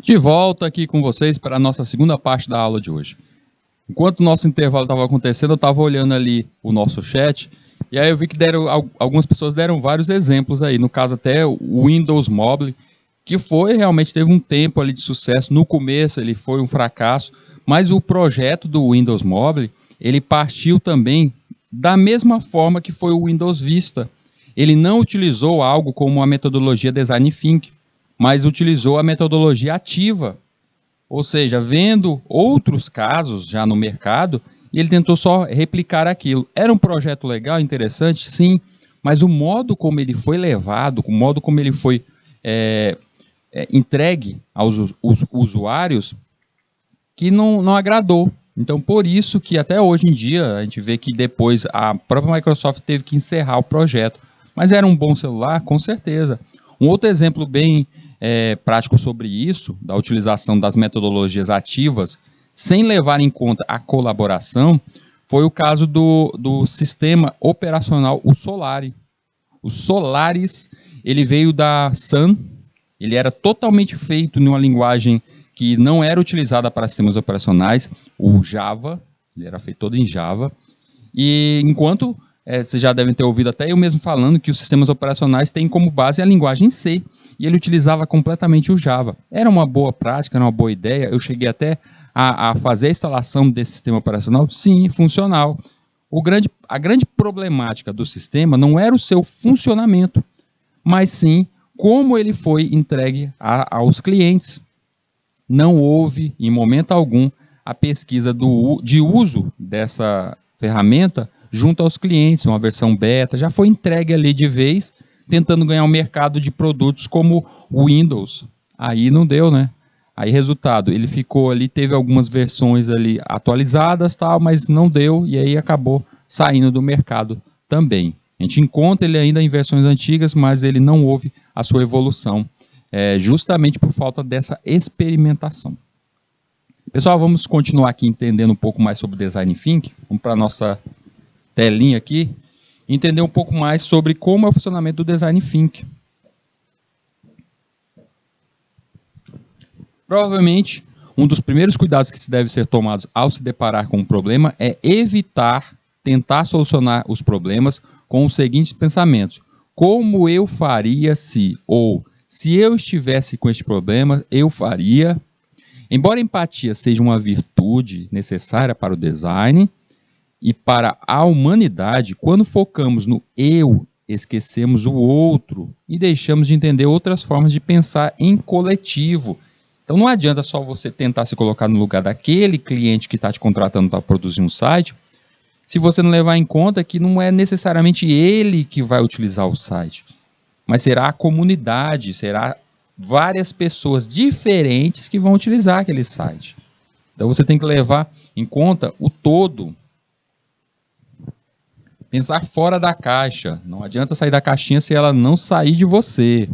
De volta aqui com vocês para a nossa segunda parte da aula de hoje. Enquanto o nosso intervalo estava acontecendo, eu estava olhando ali o nosso chat, e aí eu vi que algumas pessoas deram vários exemplos aí, no caso até o Windows Mobile, que realmente teve um tempo ali de sucesso. No começo ele foi um fracasso, mas o projeto do Windows Mobile, ele partiu também da mesma forma que foi o Windows Vista. Ele não utilizou algo como a metodologia Design Thinking, mas utilizou a metodologia ativa, ou seja, vendo outros casos já no mercado, e ele tentou só replicar aquilo. Era um projeto legal, interessante, sim, mas o modo como ele foi levado, o modo como ele foi entregue aos usuários, que não agradou. Então, por isso que até hoje em dia, a gente vê que depois a própria Microsoft teve que encerrar o projeto. Mas era um bom celular? Com certeza. Um outro exemplo bem prático sobre isso, da utilização das metodologias ativas, sem levar em conta a colaboração, foi o caso do sistema operacional, o Solaris. O Solaris, ele veio da Sun, ele era totalmente feito em uma linguagem que não era utilizada para sistemas operacionais, o Java, ele era feito todo em Java, e enquanto vocês já devem ter ouvido até eu mesmo falando que os sistemas operacionais têm como base a linguagem C, e ele utilizava completamente o Java. Era uma boa prática, era uma boa ideia, eu cheguei até a fazer a instalação desse sistema operacional, sim, funcional. A grande problemática do sistema não era o seu funcionamento, mas sim como ele foi entregue aos clientes. Não houve, em momento algum, a pesquisa de uso dessa ferramenta junto aos clientes, uma versão beta, já foi entregue ali de vez, tentando ganhar um mercado de produtos como o Windows. Aí não deu, né? Aí, resultado, ele ficou ali, teve algumas versões ali atualizadas, tal, mas não deu, e aí acabou saindo do mercado também. A gente encontra ele ainda em versões antigas, mas ele não houve a sua evolução, justamente por falta dessa experimentação. Pessoal, vamos continuar aqui entendendo um pouco mais sobre Design Thinking. Vamos para a nossa telinha aqui, entender um pouco mais sobre como é o funcionamento do Design Thinking. Provavelmente, um dos primeiros cuidados que se deve ser tomados ao se deparar com um problema é evitar tentar solucionar os problemas com os seguintes pensamentos: como eu faria se, ou se eu estivesse com este problema, eu faria. Embora a empatia seja uma virtude necessária para o design e para a humanidade, quando focamos no eu, esquecemos o outro e deixamos de entender outras formas de pensar em coletivo. Então não adianta só você tentar se colocar no lugar daquele cliente que está te contratando para produzir um site, se você não levar em conta que não é necessariamente ele que vai utilizar o site, mas será a comunidade, será várias pessoas diferentes que vão utilizar aquele site. Então você tem que levar em conta o todo. Pensar fora da caixa. Não adianta sair da caixinha se ela não sair de você.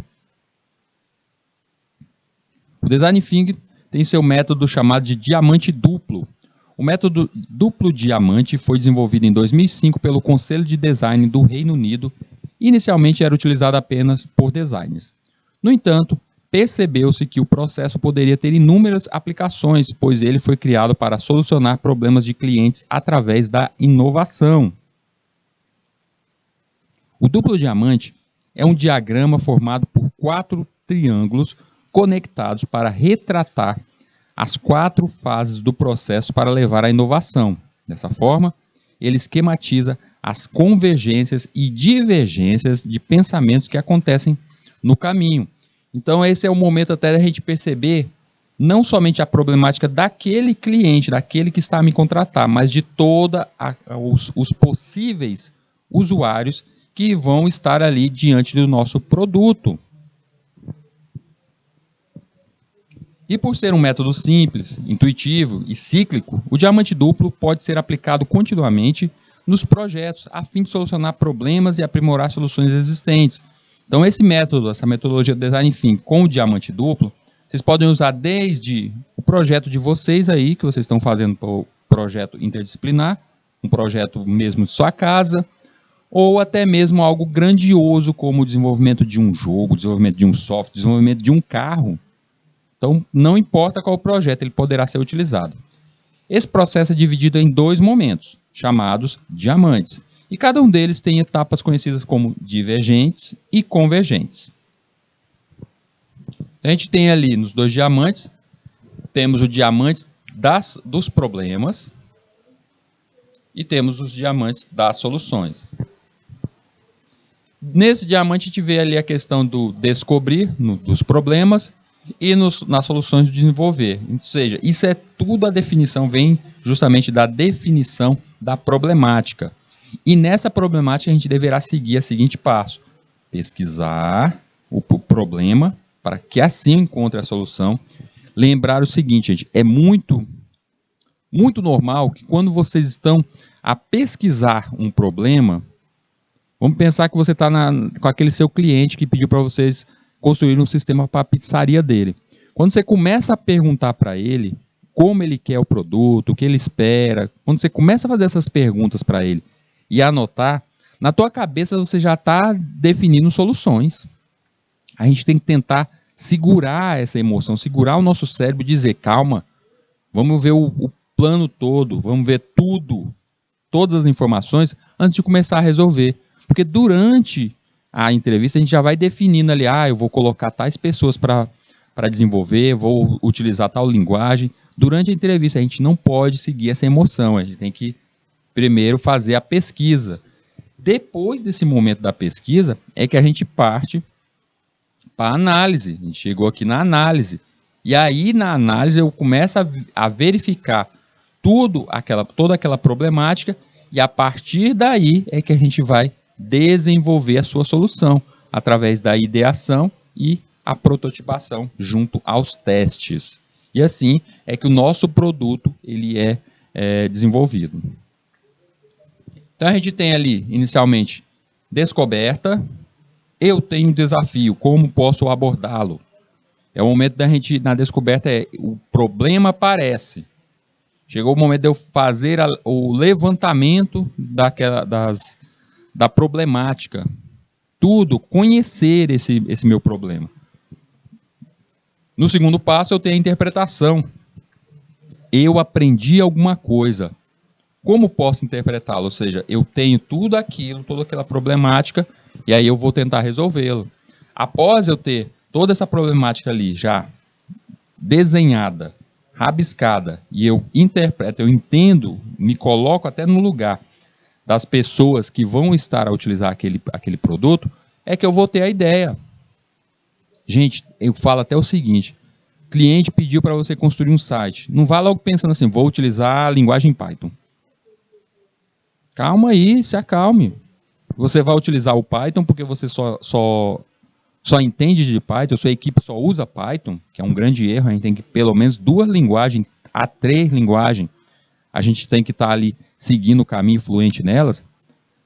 O Design Thinking tem seu método chamado de diamante duplo. O método duplo diamante foi desenvolvido em 2005 pelo Conselho de Design do Reino Unido e inicialmente era utilizado apenas por designers. No entanto, percebeu-se que o processo poderia ter inúmeras aplicações, pois ele foi criado para solucionar problemas de clientes através da inovação. O duplo diamante é um diagrama formado por 4 triângulos conectados para retratar as 4 fases do processo para levar à inovação. Dessa forma, ele esquematiza as convergências e divergências de pensamentos que acontecem no caminho. Então, esse é o momento até da gente perceber não somente a problemática daquele cliente, daquele que está a me contratar, mas de todos os possíveis usuários que vão estar ali diante do nosso produto. E por ser um método simples, intuitivo e cíclico, o diamante duplo pode ser aplicado continuamente nos projetos, a fim de solucionar problemas e aprimorar soluções existentes. Então esse método, essa metodologia de Design Thinking com o diamante duplo, vocês podem usar desde o projeto de vocês aí, que vocês estão fazendo para o projeto interdisciplinar, um projeto mesmo de sua casa, ou até mesmo algo grandioso como o desenvolvimento de um jogo, desenvolvimento de um software, desenvolvimento de um carro. Então, não importa qual projeto, ele poderá ser utilizado. Esse processo é dividido em 2 momentos, chamados diamantes, e cada um deles tem etapas conhecidas como divergentes e convergentes. Então, a gente tem ali nos 2 diamantes, temos o diamante dos problemas e temos os diamantes das soluções. Nesse diamante a gente vê ali a questão do descobrir, dos problemas, e nas soluções de desenvolver. Ou seja, isso é tudo, a definição vem justamente da definição da problemática. E nessa problemática a gente deverá seguir o seguinte passo: pesquisar o problema para que assim encontre a solução. Lembrar o seguinte, gente, é muito normal que quando vocês estão a pesquisar um problema, vamos pensar que você está com aquele seu cliente que pediu para vocês construir um sistema para a pizzaria dele. Quando você começa a perguntar para ele como ele quer o produto, o que ele espera, quando você começa a fazer essas perguntas para ele e anotar, na tua cabeça você já está definindo soluções. A gente tem que tentar segurar essa emoção, segurar o nosso cérebro e dizer, calma, vamos ver o plano todo, vamos ver tudo, todas as informações, antes de começar a resolver. Porque durante a entrevista a gente já vai definindo ali, eu vou colocar tais pessoas para desenvolver, vou utilizar tal linguagem. Durante a entrevista a gente não pode seguir essa emoção, a gente tem que primeiro fazer a pesquisa. Depois desse momento da pesquisa é que a gente parte para a análise. A gente chegou aqui na análise. E aí na análise eu começo a verificar toda aquela problemática e a partir daí é que a gente vai desenvolver a sua solução através da ideação e a prototipação junto aos testes. E assim é que o nosso produto ele é desenvolvido. Então a gente tem ali inicialmente descoberta, eu tenho um desafio, como posso abordá-lo? É o momento da gente, na descoberta, o problema aparece. Chegou o momento de eu fazer o levantamento da problemática. Tudo, conhecer esse meu problema. No segundo passo, eu tenho a interpretação. Eu aprendi alguma coisa. Como posso interpretá-lo? Ou seja, eu tenho tudo aquilo, toda aquela problemática, e aí eu vou tentar resolvê-lo. Após eu ter toda essa problemática ali já desenhada, rabiscada, e eu interpreto, eu entendo, me coloco até no lugar das pessoas que vão estar a utilizar aquele produto, é que eu vou ter a ideia. Gente, eu falo até o seguinte, cliente pediu para você construir um site, não vá logo pensando assim, vou utilizar a linguagem Python. Calma aí, se acalme. Você vai utilizar o Python porque você só entende de Python, sua equipe só usa Python, que é um grande erro, a gente tem que pelo menos 2 linguagens, a 3 linguagens, a gente tem que estar ali seguindo o caminho fluente nelas,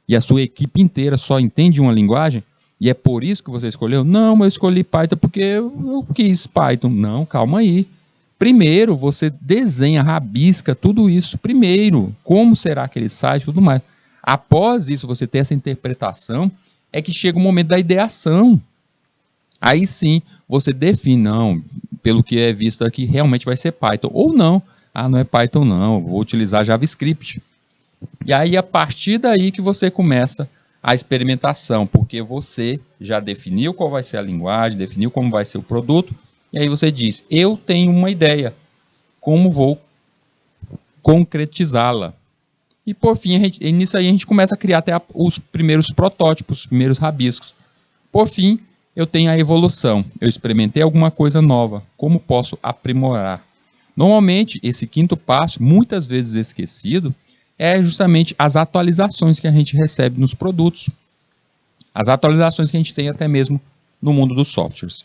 e a sua equipe inteira só entende uma linguagem, e é por isso que você escolheu? Não, eu escolhi Python porque eu quis Python. Não, calma aí. Primeiro, você desenha, rabisca tudo isso primeiro. Como será aquele site e tudo mais. Após isso, você ter essa interpretação, é que chega o momento da ideação. Aí sim, você define, não, pelo que é visto aqui, realmente vai ser Python. Ou não, não é Python não, vou utilizar JavaScript. E aí, a partir daí que você começa a experimentação, porque você já definiu qual vai ser a linguagem, definiu como vai ser o produto, e aí você diz, eu tenho uma ideia, como vou concretizá-la? E por fim, nisso aí a gente começa a criar até os primeiros protótipos, os primeiros rabiscos. Por fim, eu tenho a evolução, eu experimentei alguma coisa nova, como posso aprimorar? Normalmente, esse quinto passo, muitas vezes esquecido, é justamente as atualizações que a gente recebe nos produtos. As atualizações que a gente tem até mesmo no mundo dos softwares.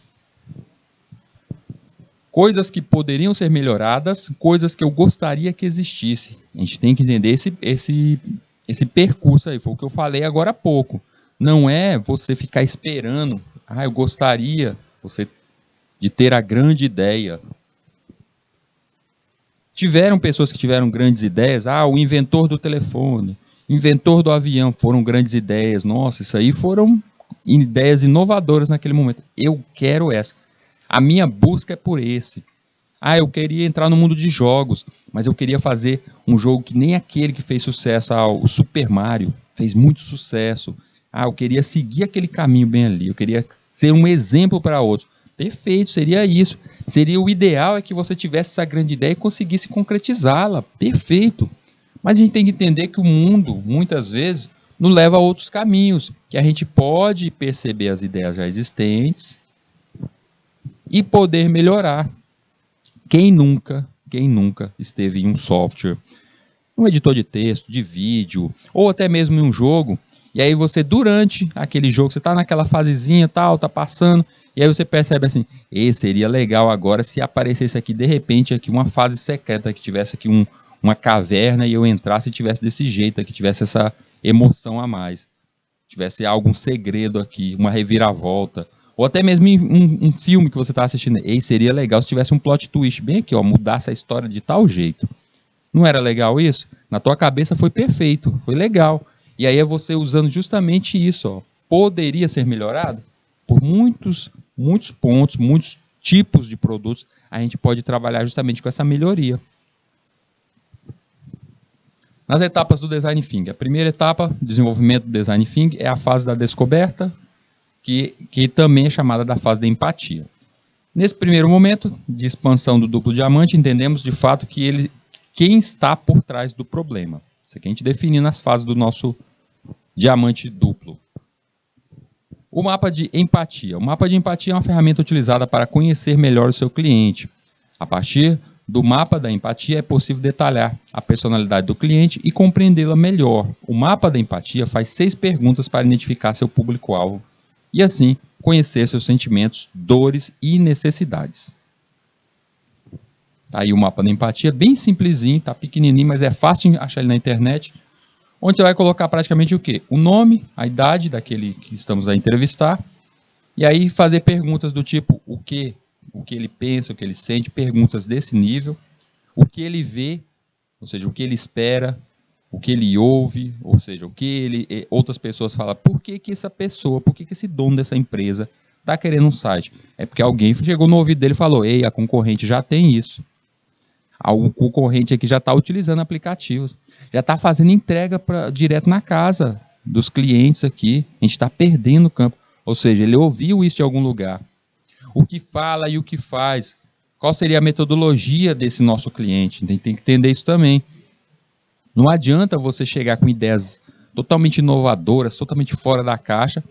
Coisas que poderiam ser melhoradas, coisas que eu gostaria que existisse. A gente tem que entender esse percurso aí, foi o que eu falei agora há pouco. Não é você ficar esperando, eu gostaria de ter a grande ideia. Tiveram pessoas que tiveram grandes ideias, o inventor do telefone, inventor do avião, foram grandes ideias. Nossa, isso aí foram ideias inovadoras naquele momento. Eu quero essa. A minha busca é por esse. Ah, eu queria entrar no mundo de jogos, mas eu queria fazer um jogo que nem aquele que fez sucesso, o Super Mario, fez muito sucesso. Ah, eu queria seguir aquele caminho bem ali, eu queria ser um exemplo para outros. Perfeito, seria isso. Seria o ideal é que você tivesse essa grande ideia e conseguisse concretizá-la. Perfeito. Mas a gente tem que entender que o mundo, muitas vezes, nos leva a outros caminhos, que a gente pode perceber as ideias já existentes e poder melhorar. Quem nunca esteve em um software, um editor de texto, de vídeo, ou até mesmo em um jogo, e aí você, durante aquele jogo, você está naquela fasezinha, tal, tá passando, e aí você percebe assim, seria legal agora se aparecesse aqui, de repente, aqui uma fase secreta, que tivesse aqui uma caverna, e eu entrasse e tivesse desse jeito, que tivesse essa emoção a mais, tivesse algum segredo aqui, uma reviravolta, ou até mesmo um filme que você está assistindo. Seria legal se tivesse um plot twist bem aqui, ó, mudasse a história de tal jeito. Não era legal isso? Na tua cabeça foi perfeito, foi legal. E aí é você usando justamente isso, ó. Poderia ser melhorado? Por muitos pontos, muitos tipos de produtos, a gente pode trabalhar justamente com essa melhoria. Nas etapas do Design Thinking, a primeira etapa, desenvolvimento do Design Thinking, é a fase da descoberta, que também é chamada da fase da empatia. Nesse primeiro momento de expansão do duplo diamante, entendemos de fato que quem está por trás do problema. Isso aqui a gente define nas fases do nosso diamante duplo. O mapa de empatia. O mapa de empatia é uma ferramenta utilizada para conhecer melhor o seu cliente. A partir do mapa da empatia é possível detalhar a personalidade do cliente e compreendê-la melhor. O mapa da empatia faz 6 perguntas para identificar seu público-alvo e assim conhecer seus sentimentos, dores e necessidades. Tá aí o mapa da empatia, bem simplesinho, tá pequenininho, mas é fácil de achar ele na internet, onde você vai colocar praticamente o quê? O nome, a idade daquele que estamos a entrevistar, e aí fazer perguntas do tipo o que ele pensa, o que ele sente, perguntas desse nível, o que ele vê, ou seja, o que ele espera, o que ele ouve, ou seja, o que outras pessoas falam, por que essa pessoa, por que esse dono dessa empresa está querendo um site? É porque alguém chegou no ouvido dele e falou, a concorrente já tem isso. O concorrente aqui já está utilizando aplicativos, já está fazendo entrega direto na casa dos clientes aqui, a gente está perdendo o campo. Ou seja, ele ouviu isso de algum lugar. O que fala e o que faz. Qual seria a metodologia desse nosso cliente? Tem que entender isso também. Não adianta você chegar com ideias totalmente inovadoras, totalmente fora da caixa,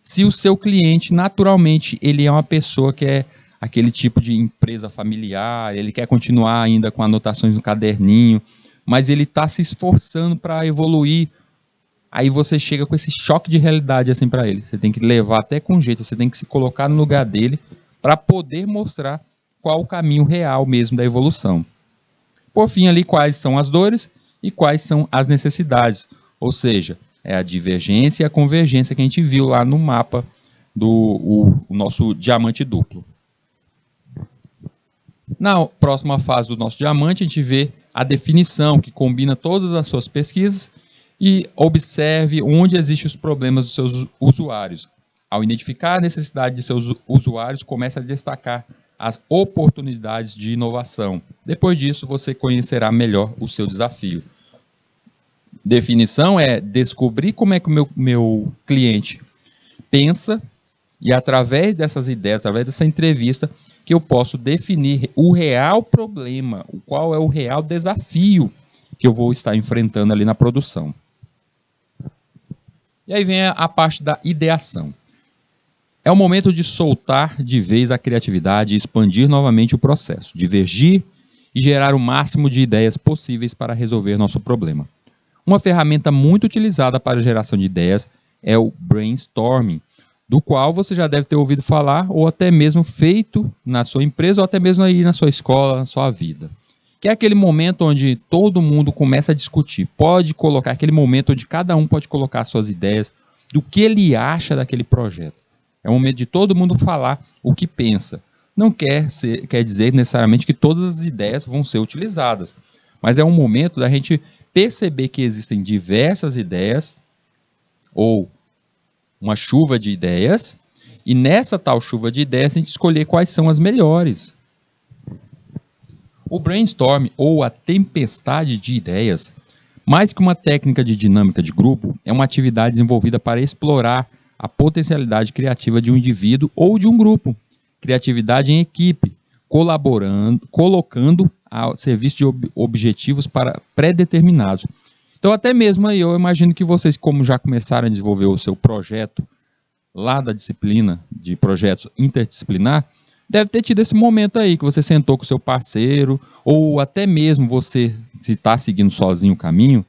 se o seu cliente, naturalmente, ele é uma pessoa que é aquele tipo de empresa familiar, ele quer continuar ainda com anotações no caderninho, mas ele está se esforçando para evoluir. Aí você chega com esse choque de realidade assim para ele. Você tem que levar até com jeito, você tem que se colocar no lugar dele para poder mostrar qual o caminho real mesmo da evolução. Por fim, ali, quais são as dores e quais são as necessidades. Ou seja, é a divergência e a convergência que a gente viu lá no mapa do nosso diamante duplo. Na próxima fase do nosso diamante, a gente vê a definição, que combina todas as suas pesquisas e observe onde existem os problemas dos seus usuários. Ao identificar a necessidade de seus usuários, começa a destacar as oportunidades de inovação. Depois disso, você conhecerá melhor o seu desafio. Definição é descobrir como é que o meu cliente pensa e através dessas ideias, através dessa entrevista, que eu posso definir o real problema, qual é o real desafio que eu vou estar enfrentando ali na produção. E aí vem a parte da ideação. É o momento de soltar de vez a criatividade e expandir novamente o processo, divergir e gerar o máximo de ideias possíveis para resolver nosso problema. Uma ferramenta muito utilizada para a geração de ideias é o brainstorming, do qual você já deve ter ouvido falar ou até mesmo feito na sua empresa ou até mesmo aí na sua escola, na sua vida. Que é aquele momento onde todo mundo começa a discutir, pode colocar, aquele momento onde cada um pode colocar suas ideias do que ele acha daquele projeto. É o momento de todo mundo falar o que pensa. Não quer dizer necessariamente que todas as ideias vão ser utilizadas, mas é um momento da gente perceber que existem diversas ideias ou uma chuva de ideias E nessa tal chuva de ideias, a gente escolher quais são as melhores. O brainstorm, ou a tempestade de ideias, mais que uma técnica de dinâmica de grupo, é uma atividade desenvolvida para explorar a potencialidade criativa de um indivíduo ou de um grupo. Criatividade em equipe, colocando a serviço de objetivos pré-determinados. Então, até mesmo aí, eu imagino que vocês, como já começaram a desenvolver o seu projeto lá da disciplina de projetos interdisciplinar, deve ter tido esse momento aí, que você sentou com o seu parceiro, ou até mesmo você, se está seguindo sozinho o caminho,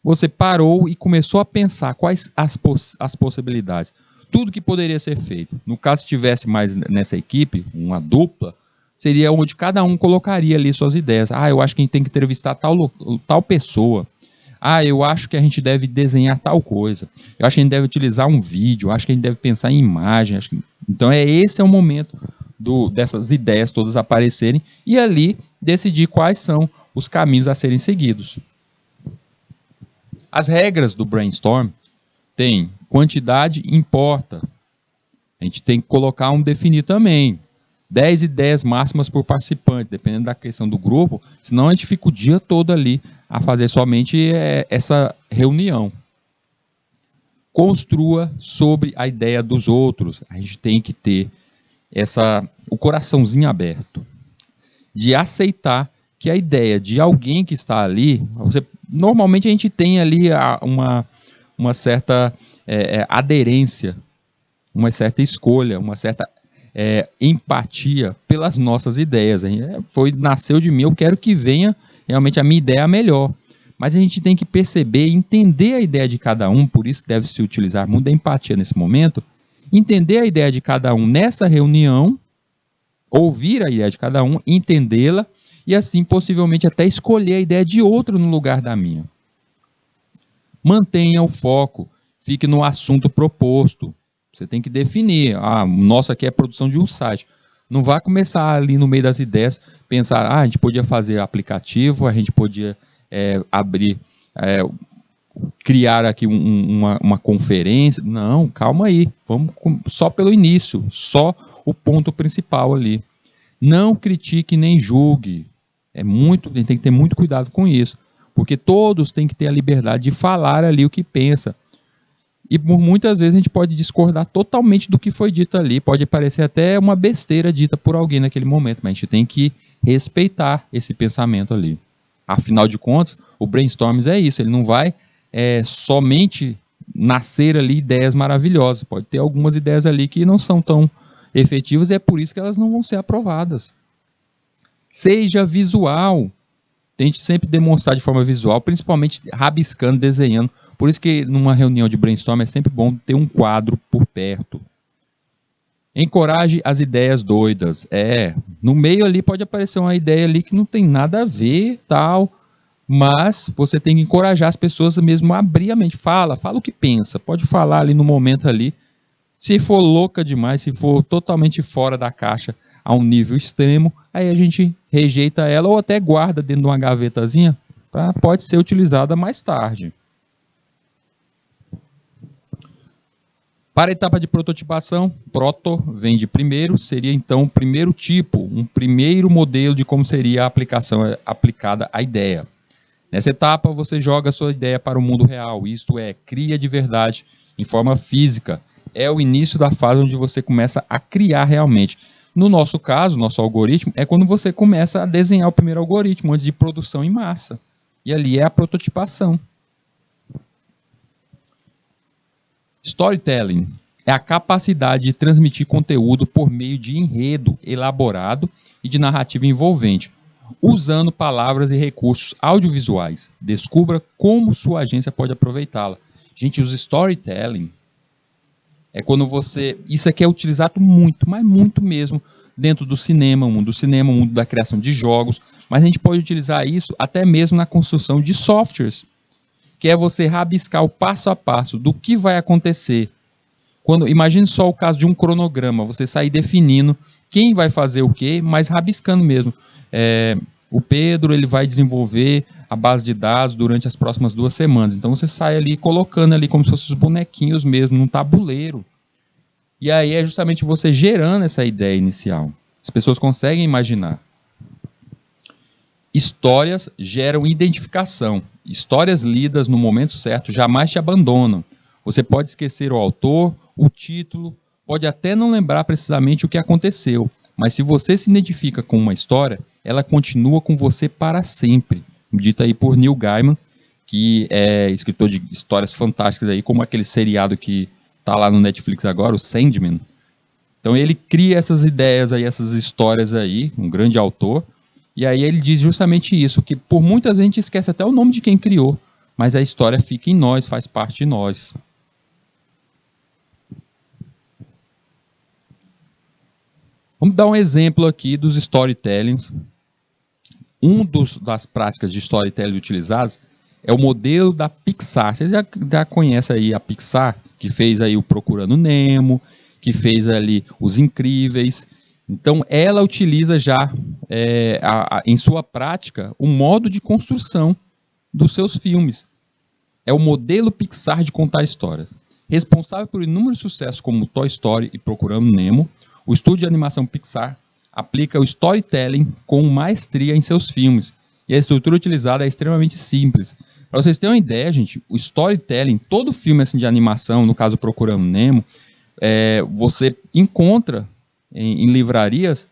você parou e começou a pensar quais as possibilidades, tudo que poderia ser feito. No caso, se tivesse mais nessa equipe, uma dupla, seria onde cada um colocaria ali suas ideias. Eu acho que a gente tem que entrevistar tal pessoa. Eu acho que a gente deve desenhar tal coisa. Eu acho que a gente deve utilizar um vídeo. Eu acho que a gente deve pensar em imagem. Então, esse é o momento dessas ideias todas aparecerem e ali decidir quais são os caminhos a serem seguidos. As regras do brainstorm tem quantidade importa. A gente tem que colocar definir também. 10 ideias máximas por participante, dependendo da questão do grupo, senão a gente fica o dia todo ali a fazer somente essa reunião. Construa sobre a ideia dos outros. A gente tem que ter o coraçãozinho aberto, de aceitar que a ideia de alguém que está ali, normalmente a gente tem ali uma certa aderência, uma certa escolha, uma certa empatia pelas nossas ideias. Nasceu de mim, eu quero que venha realmente a minha ideia melhor. Mas a gente tem que perceber e entender a ideia de cada um, por isso deve se utilizar muito da empatia nesse momento, entender a ideia de cada um nessa reunião, ouvir a ideia de cada um, entendê-la e assim possivelmente até escolher a ideia de outro no lugar da minha. Mantenha o foco, fique no assunto proposto. Você tem que definir, nossa, aqui é a produção de um site. Não vá começar ali no meio das ideias, pensar, a gente podia fazer aplicativo, a gente podia abrir, criar aqui uma conferência. Não, calma aí, vamos só pelo início, só o ponto principal ali. Não critique nem julgue. A gente tem que ter muito cuidado com isso, porque todos têm que ter a liberdade de falar ali o que pensa. E por muitas vezes a gente pode discordar totalmente do que foi dito ali, pode parecer até uma besteira dita por alguém naquele momento, mas a gente tem que respeitar esse pensamento ali. Afinal de contas, o brainstorm é isso, ele não vai somente nascer ali ideias maravilhosas, pode ter algumas ideias ali que não são tão efetivas e é por isso que elas não vão ser aprovadas. Seja visual, tente sempre demonstrar de forma visual, principalmente rabiscando, desenhando. Por isso que numa reunião de brainstorm é sempre bom ter um quadro por perto. Encoraje as ideias doidas. No meio ali pode aparecer uma ideia ali que não tem nada a ver, tal, mas você tem que encorajar as pessoas mesmo a abrir a mente. Fala o que pensa, pode falar ali no momento ali. Se for louca demais, se for totalmente fora da caixa a um nível extremo, aí a gente rejeita ela ou até guarda dentro de uma gavetazinha, pode ser utilizada mais tarde. Para a etapa de prototipação, proto vem de primeiro, seria então o primeiro tipo, um primeiro modelo de como seria a aplicação aplicada à ideia. Nessa etapa, você joga a sua ideia para o mundo real, isto é, cria de verdade, em forma física. É o início da fase onde você começa a criar realmente. No nosso caso, nosso algoritmo, é quando você começa a desenhar o primeiro algoritmo, antes de produção em massa. E ali é a prototipação. Storytelling é a capacidade de transmitir conteúdo por meio de enredo elaborado e de narrativa envolvente, usando palavras e recursos audiovisuais. Descubra como sua agência pode aproveitá-la. Gente, os storytelling é quando isso aqui é utilizado muito, mas muito mesmo, dentro do cinema, mundo da criação de jogos, mas a gente pode utilizar isso até mesmo na construção de softwares, que é você rabiscar o passo a passo do que vai acontecer. Imagine só o caso de um cronograma, você sair definindo quem vai fazer o quê, mas rabiscando mesmo. O Pedro ele vai desenvolver a base de dados durante as próximas 2 semanas. Então você sai ali colocando ali como se fossem os bonequinhos mesmo, num tabuleiro. E aí é justamente você gerando essa ideia inicial. As pessoas conseguem imaginar. Histórias geram identificação. Histórias lidas no momento certo jamais te abandonam. Você pode esquecer o autor, o título, pode até não lembrar precisamente o que aconteceu, mas se você se identifica com uma história, ela continua com você para sempre. Dito aí por Neil Gaiman, que é escritor de histórias fantásticas aí, como aquele seriado que está lá no Netflix agora, o Sandman. Então ele cria essas ideias aí, essas histórias aí, um grande autor, e aí ele diz justamente isso, que por muitas vezes a gente esquece até o nome de quem criou, mas a história fica em nós, faz parte de nós. Vamos dar um exemplo aqui dos storytellings. Das práticas de storytelling utilizadas é o modelo da Pixar. Vocês já conhecem aí a Pixar, que fez aí o Procurando Nemo, que fez ali Os Incríveis. Então, ela utiliza já, em sua prática, o modo de construção dos seus filmes. É o modelo Pixar de contar histórias. Responsável por inúmeros sucessos como Toy Story e Procurando Nemo, o estúdio de animação Pixar aplica o storytelling com maestria em seus filmes. E a estrutura utilizada é extremamente simples. Para vocês terem uma ideia, gente, o storytelling, todo filme assim, de animação, no caso Procurando Nemo, você encontra em livrarias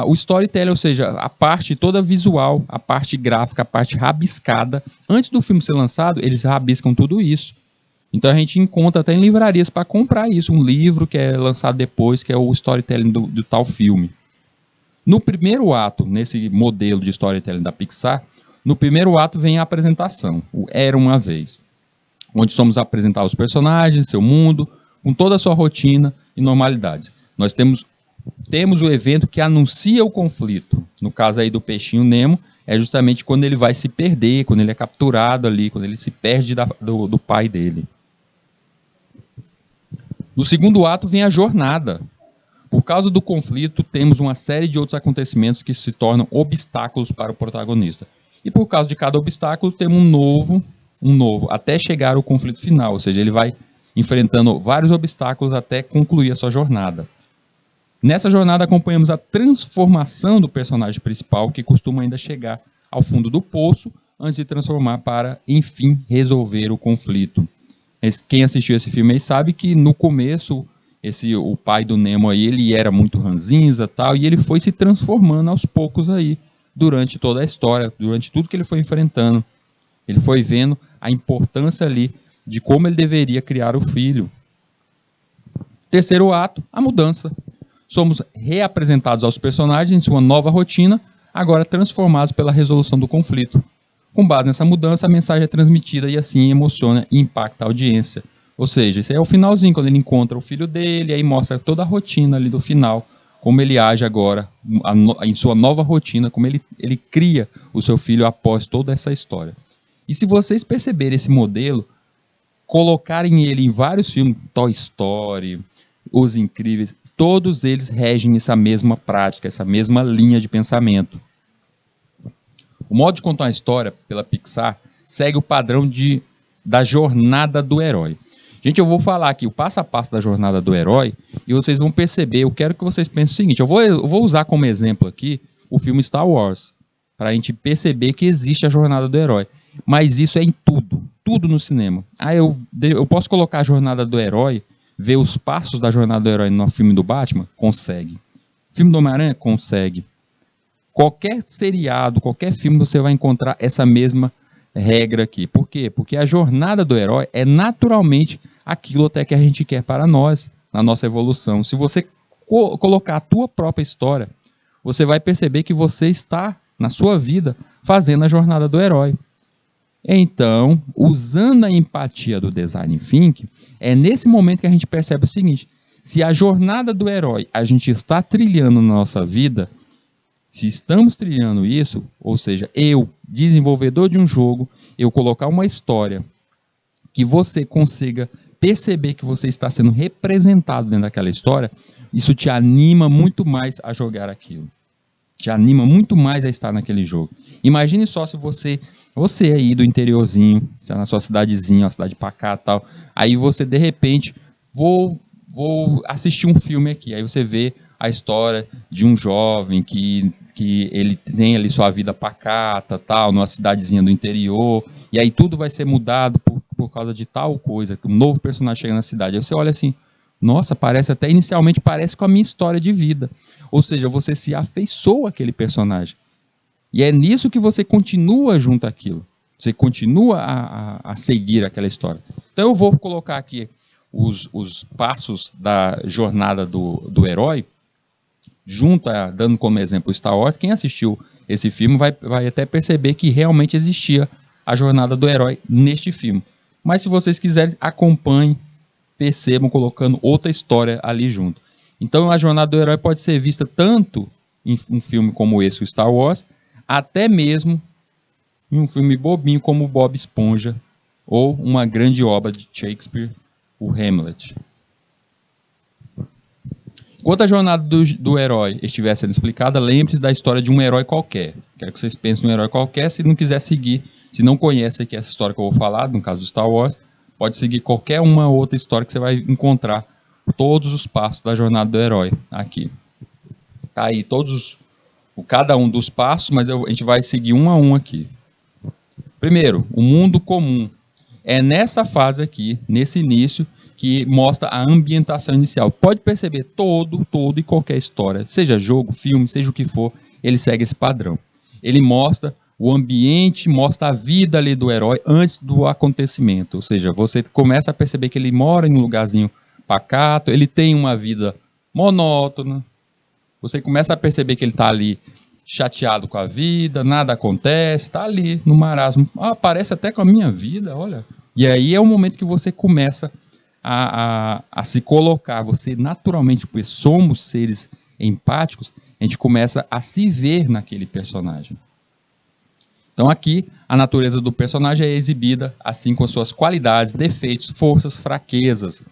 o storytelling, ou seja, a parte toda visual, a parte gráfica, a parte rabiscada. Antes do filme ser lançado, eles rabiscam tudo isso. Então a gente encontra até em livrarias para comprar isso, um livro que é lançado depois, que é o storytelling do tal filme. No primeiro ato, nesse modelo de storytelling da Pixar, no primeiro ato vem a apresentação, o Era Uma Vez, onde somos apresentados os personagens, seu mundo, com toda a sua rotina e normalidades. Nós temos o evento que anuncia o conflito. No caso aí do peixinho Nemo, é justamente quando ele vai se perder, quando ele é capturado ali, quando ele se perde do pai dele. No segundo ato vem a jornada. Por causa do conflito, temos uma série de outros acontecimentos que se tornam obstáculos para o protagonista. E por causa de cada obstáculo, temos um novo, até chegar ao conflito final. Ou seja, ele vai enfrentando vários obstáculos até concluir a sua jornada. Nessa jornada, acompanhamos a transformação do personagem principal, que costuma ainda chegar ao fundo do poço, antes de transformar para, enfim, resolver o conflito. Quem assistiu esse filme aí sabe que no começo o pai do Nemo aí, ele era muito ranzinza tal, e ele foi se transformando aos poucos aí, durante toda a história, durante tudo que ele foi enfrentando. Ele foi vendo a importância ali de como ele deveria criar o filho. Terceiro ato, a mudança. Somos reapresentados aos personagens em sua nova rotina, agora transformados pela resolução do conflito. Com base nessa mudança, a mensagem é transmitida e assim emociona e impacta a audiência. Ou seja, esse é o finalzinho, quando ele encontra o filho dele, aí mostra toda a rotina ali do final, como ele age agora, em sua nova rotina, como ele cria o seu filho após toda essa história. E se vocês perceberem esse modelo, colocarem ele em vários filmes, Toy Story, Os Incríveis, todos eles regem essa mesma prática, essa mesma linha de pensamento. O modo de contar uma história pela Pixar segue o padrão da jornada do herói. Gente, eu vou falar aqui o passo a passo da jornada do herói e vocês vão perceber. Eu quero que vocês pensem o seguinte: eu vou usar como exemplo aqui o filme Star Wars, para a gente perceber que existe a jornada do herói. Mas isso é em tudo no cinema. Eu posso colocar a jornada do herói, ver os passos da jornada do herói no filme do Batman? Consegue. Filme do Homem-Aranha? Consegue. Qualquer seriado, qualquer filme, você vai encontrar essa mesma regra aqui. Por quê? Porque a jornada do herói é naturalmente aquilo até que a gente quer para nós, na nossa evolução. Se você colocar a tua própria história, você vai perceber que você está, na sua vida, fazendo a jornada do herói. Então, usando a empatia do design thinking, é nesse momento que a gente percebe o seguinte: se a jornada do herói a gente está trilhando na nossa vida, se estamos trilhando isso, ou seja, eu, desenvolvedor de um jogo, eu colocar uma história que você consiga perceber que você está sendo representado dentro daquela história, isso te anima muito mais a jogar aquilo. Te anima muito mais a estar naquele jogo. Imagine só se você aí do interiorzinho, na sua cidadezinha, uma cidade pacata e tal, aí você de repente, vou vou assistir um filme aqui. Aí você vê a história de um jovem que ele tem ali sua vida pacata, tal, numa cidadezinha do interior, e aí tudo vai ser mudado por causa de tal coisa, um novo personagem chega na cidade. Aí você olha assim, nossa, parece até inicialmente parece com a minha história de vida. Ou seja, você se afeiçoa àquele personagem. E é nisso que você continua junto àquilo. Você continua a seguir aquela história. Então eu vou colocar aqui os passos da jornada do herói, dando como exemplo Star Wars. Quem assistiu esse filme vai até perceber que realmente existia a jornada do herói neste filme. Mas se vocês quiserem, acompanhem, percebam, colocando outra história ali junto. Então a jornada do herói pode ser vista tanto em um filme como esse, o Star Wars, até mesmo em um filme bobinho como o Bob Esponja, ou uma grande obra de Shakespeare, o Hamlet. Enquanto a jornada do herói estiver sendo explicada, lembre-se da história de um herói qualquer. Quero que vocês pensem num herói qualquer. Se não quiser seguir, se não conhece aqui essa história que eu vou falar, no caso do Star Wars, pode seguir qualquer uma outra história que você vai encontrar todos os passos da jornada do herói aqui. Tá aí cada um dos passos, mas a gente vai seguir um a um aqui. Primeiro, o mundo comum. É nessa fase aqui, nesse início, que mostra a ambientação inicial. Pode perceber, todo e qualquer história, seja jogo, filme, seja o que for, ele segue esse padrão. Ele mostra o ambiente, mostra a vida ali do herói antes do acontecimento. Ou seja, você começa a perceber que ele mora em um lugarzinho pacato, ele tem uma vida monótona. Você começa a perceber que ele está ali chateado com a vida, nada acontece, está ali no marasmo. Parece até com a minha vida, olha. E aí é o momento que você começa a se colocar, você naturalmente, porque somos seres empáticos, a gente começa a se ver naquele personagem. Então aqui, a natureza do personagem é exibida assim com suas qualidades, defeitos, forças, fraquezas.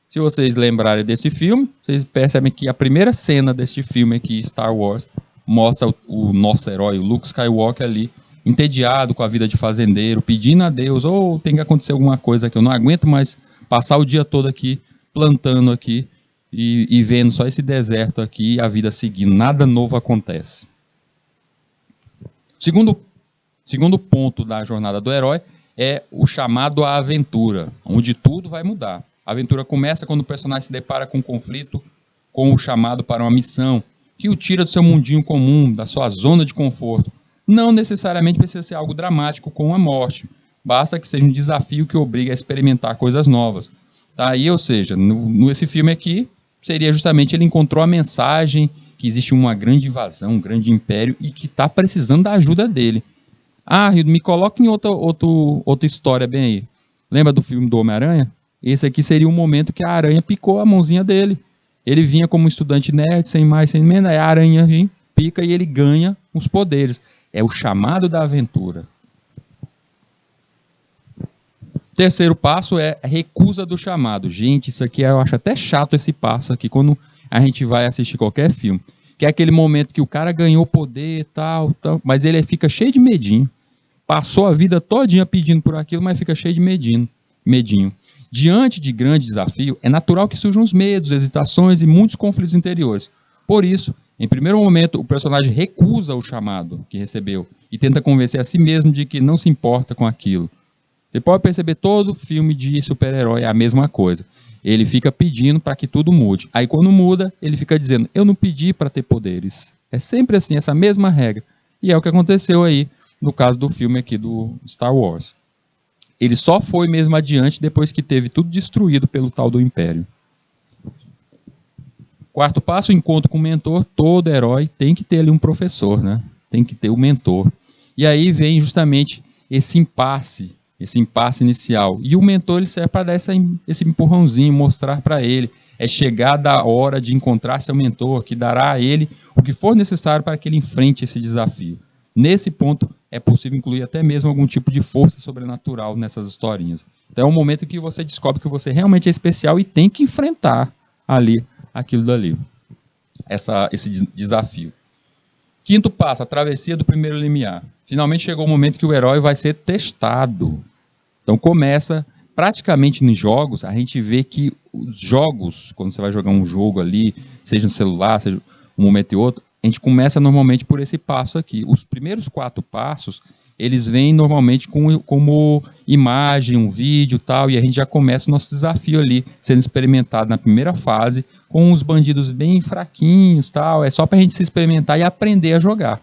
Se vocês lembrarem desse filme, vocês percebem que a primeira cena deste filme aqui, Star Wars, mostra o nosso herói, o Luke Skywalker ali, entediado com a vida de fazendeiro, pedindo a Deus, tem que acontecer alguma coisa que eu não aguento mais passar o dia todo aqui, plantando aqui, e vendo só esse deserto aqui, a vida seguindo, nada novo acontece. Segundo ponto da jornada do herói é o chamado à aventura, onde tudo vai mudar. A aventura começa quando o personagem se depara com um conflito, com o chamado para uma missão, que o tira do seu mundinho comum, da sua zona de conforto. Não necessariamente precisa ser algo dramático como a morte. Basta que seja um desafio que obrigue a experimentar coisas novas. Tá? Ou seja, nesse filme aqui, seria justamente ele encontrou a mensagem que existe uma grande invasão, um grande império, e que está precisando da ajuda dele. Me coloca em outra história bem aí. Lembra do filme do Homem-Aranha? Esse aqui seria o momento que a aranha picou a mãozinha dele. Ele vinha como estudante nerd, sem mais, sem menos, a aranha vem, pica e ele ganha os poderes. É o chamado da aventura. Terceiro passo é a recusa do chamado. Gente, isso aqui eu acho até chato esse passo aqui, quando a gente vai assistir qualquer filme. Que é aquele momento que o cara ganhou poder tal, mas ele fica cheio de medinho. Passou a vida todinha pedindo por aquilo, mas fica cheio de medinho. Diante de grande desafio, é natural que surjam os medos, hesitações e muitos conflitos interiores. Por isso, em primeiro momento, o personagem recusa o chamado que recebeu e tenta convencer a si mesmo de que não se importa com aquilo. Você pode perceber, todo filme de super-herói é a mesma coisa. Ele fica pedindo para que tudo mude. Aí quando muda, ele fica dizendo, eu não pedi para ter poderes. É sempre assim, essa mesma regra. E é o que aconteceu aí no caso do filme aqui do Star Wars. Ele só foi mesmo adiante depois que teve tudo destruído pelo tal do Império. Quarto passo, o encontro com o mentor. Todo herói tem que ter ali um professor, né? Tem que ter o mentor. E aí vem justamente esse impasse inicial. E o mentor ele serve para dar esse empurrãozinho, mostrar para ele. É chegada a hora de encontrar seu mentor, que dará a ele o que for necessário para que ele enfrente esse desafio. Nesse ponto, é possível incluir até mesmo algum tipo de força sobrenatural nessas historinhas. Então é um momento que você descobre que você realmente é especial e tem que enfrentar ali aquilo dali. Esse desafio. Quinto passo, a travessia do primeiro limiar. Finalmente chegou o momento que o herói vai ser testado. Então começa, praticamente nos jogos, a gente vê que os jogos, quando você vai jogar um jogo ali, seja no celular, seja um momento e outro, a gente começa normalmente por esse passo aqui. Os primeiros 4 passos, eles vêm normalmente como imagem, um vídeo e tal, e a gente já começa o nosso desafio ali, sendo experimentado na primeira fase, com os bandidos bem fraquinhos tal, é só pra gente se experimentar e aprender a jogar.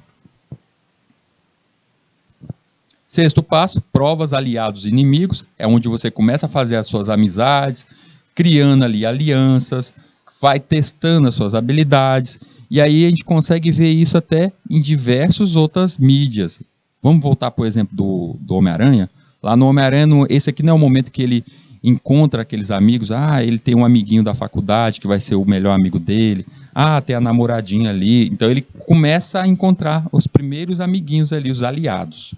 Sexto passo, provas, aliados e inimigos, é onde você começa a fazer as suas amizades, criando ali alianças, vai testando as suas habilidades, e aí a gente consegue ver isso até em diversas outras mídias. Vamos voltar, por exemplo, do Homem-Aranha. Lá no Homem-Aranha, esse aqui não é o momento que ele encontra aqueles amigos. Ele tem um amiguinho da faculdade que vai ser o melhor amigo dele. Tem a namoradinha ali. Então ele começa a encontrar os primeiros amiguinhos ali, os aliados.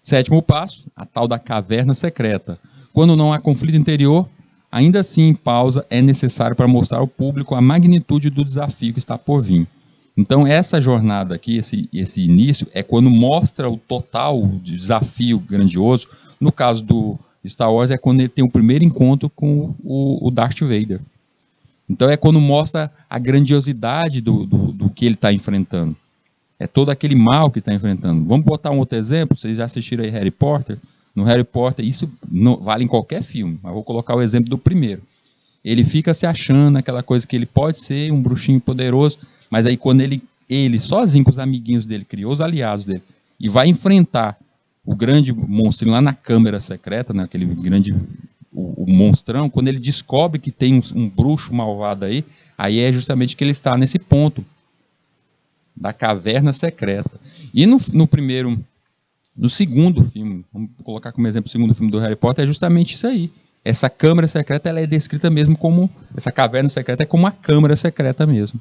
Sétimo passo, a tal da caverna secreta. Quando não há conflito interior, ainda assim, em pausa, é necessário para mostrar ao público a magnitude do desafio que está por vir. Então, essa jornada aqui, esse início, é quando mostra o total desafio grandioso. No caso do Star Wars, é quando ele tem o primeiro encontro com o Darth Vader. Então, é quando mostra a grandiosidade do que ele está enfrentando. É todo aquele mal que está enfrentando. Vamos botar um outro exemplo. Vocês já assistiram aí Harry Potter? No Harry Potter, isso não, vale em qualquer filme, mas vou colocar o exemplo do primeiro. Ele fica se achando aquela coisa que ele pode ser um bruxinho poderoso, mas aí quando ele sozinho com os amiguinhos dele, criou os aliados dele, e vai enfrentar o grande monstrinho lá na câmara secreta, né, aquele grande o monstrão, quando ele descobre que tem um bruxo malvado aí é justamente que ele está nesse ponto da caverna secreta. E no segundo filme, vamos colocar como exemplo o segundo filme do Harry Potter, é justamente isso aí. Essa câmara secreta ela é descrita mesmo como, essa caverna secreta é como uma câmara secreta mesmo.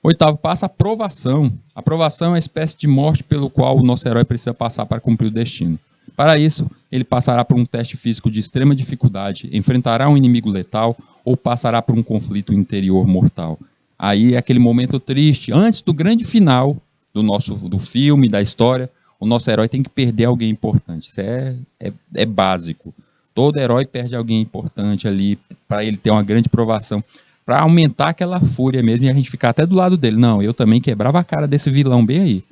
Oitavo passo, aprovação. A aprovação é uma espécie de morte pelo qual o nosso herói precisa passar para cumprir o destino. Para isso, ele passará por um teste físico de extrema dificuldade, enfrentará um inimigo letal ou passará por um conflito interior mortal. Aí é aquele momento triste, antes do grande final do filme, da história, o nosso herói tem que perder alguém importante. Isso é básico. Todo herói perde alguém importante ali para ele ter uma grande provação, para aumentar aquela fúria mesmo e a gente ficar até do lado dele. Não, eu também quebrava a cara desse vilão bem aí.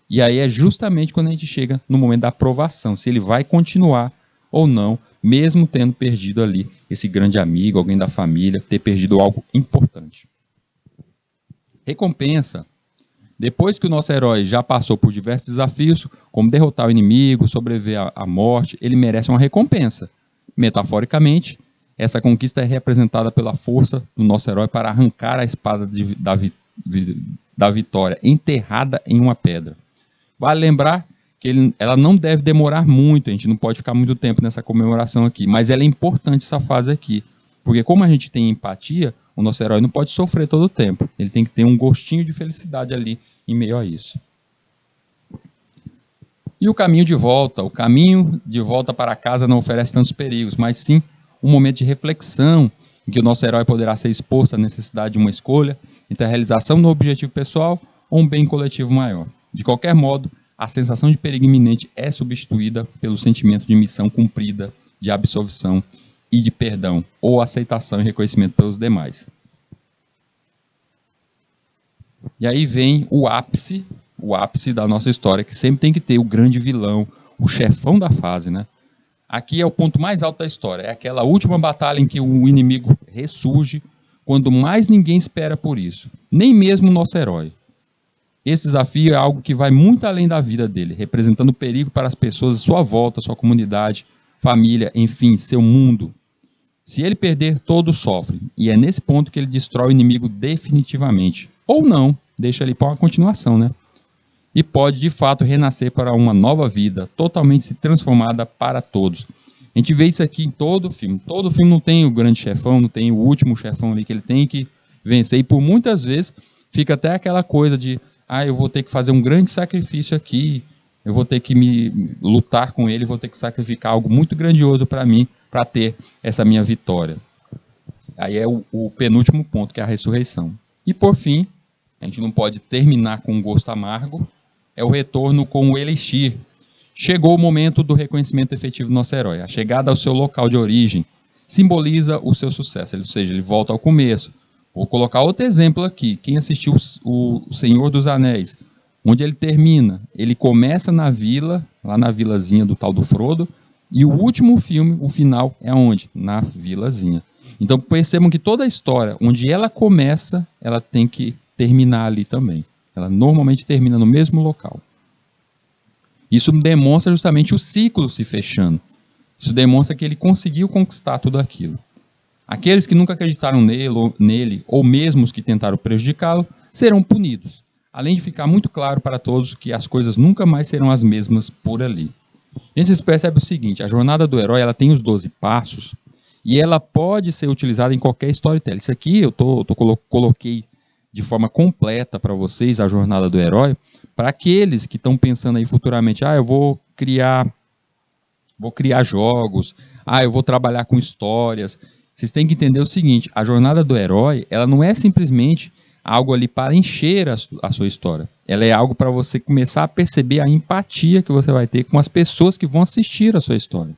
E aí é justamente quando a gente chega no momento da aprovação, se ele vai continuar ou não, mesmo tendo perdido ali esse grande amigo, alguém da família, ter perdido algo importante. Recompensa. Depois que o nosso herói já passou por diversos desafios, como derrotar o inimigo, sobreviver à morte, ele merece uma recompensa. Metaforicamente, essa conquista é representada pela força do nosso herói para arrancar a espada da vitória, enterrada em uma pedra. Vale lembrar que ela não deve demorar muito, a gente não pode ficar muito tempo nessa comemoração aqui, mas ela é importante essa fase aqui, porque como a gente tem empatia, o nosso herói não pode sofrer todo o tempo. Ele tem que ter um gostinho de felicidade ali em meio a isso. E o caminho de volta? O caminho de volta para casa não oferece tantos perigos, mas sim um momento de reflexão em que o nosso herói poderá ser exposto à necessidade de uma escolha entre a realização do objetivo pessoal ou um bem coletivo maior. De qualquer modo, a sensação de perigo iminente é substituída pelo sentimento de missão cumprida, de absolvição e de perdão, ou aceitação e reconhecimento pelos demais. E aí vem o ápice da nossa história, que sempre tem que ter o grande vilão, o chefão da fase, né? Aqui é o ponto mais alto da história, é aquela última batalha em que o inimigo ressurge, quando mais ninguém espera por isso, nem mesmo o nosso herói. Esse desafio é algo que vai muito além da vida dele, representando perigo para as pessoas à sua volta, sua comunidade, família, enfim, seu mundo. Se ele perder, todos sofrem, e é nesse ponto que ele destrói o inimigo definitivamente. Ou não, deixa ele para uma continuação, né? E pode, de fato, renascer para uma nova vida, totalmente se transformada para todos. A gente vê isso aqui em todo filme. Todo filme não tem o grande chefão, não tem o último chefão ali que ele tem que vencer. E por muitas vezes fica até aquela coisa de eu vou ter que fazer um grande sacrifício aqui, eu vou ter que me lutar com ele, vou ter que sacrificar algo muito grandioso para mim, para ter essa minha vitória. Aí é o penúltimo ponto, que é a ressurreição. E por fim, a gente não pode terminar com um gosto amargo, é o retorno com o elixir, Chegou o momento do reconhecimento efetivo do nosso herói. A chegada ao seu local de origem simboliza o seu sucesso, ou seja, ele volta ao começo. Vou colocar outro exemplo aqui. Quem assistiu o Senhor dos Anéis, onde ele termina? Ele começa na vila, lá na vilazinha do tal do Frodo, e o último filme, o final, é onde? Na vilazinha. Então percebam que toda a história, onde ela começa, ela tem que terminar ali também. Ela normalmente termina no mesmo local. Isso demonstra justamente o ciclo se fechando. Isso demonstra que ele conseguiu conquistar tudo aquilo. Aqueles que nunca acreditaram nele, ou mesmo os que tentaram prejudicá-lo, serão punidos. Além de ficar muito claro para todos que as coisas nunca mais serão as mesmas por ali. A gente percebe o seguinte, a jornada do herói ela tem os 12 passos e ela pode ser utilizada em qualquer storytelling. Isso aqui eu coloquei de forma completa para vocês a jornada do herói, para aqueles que estão pensando aí futuramente, eu vou criar jogos, eu vou trabalhar com histórias. Vocês têm que entender o seguinte, a jornada do herói, ela não é simplesmente algo ali para encher a sua história. Ela é algo para você começar a perceber a empatia que você vai ter com as pessoas que vão assistir a sua história.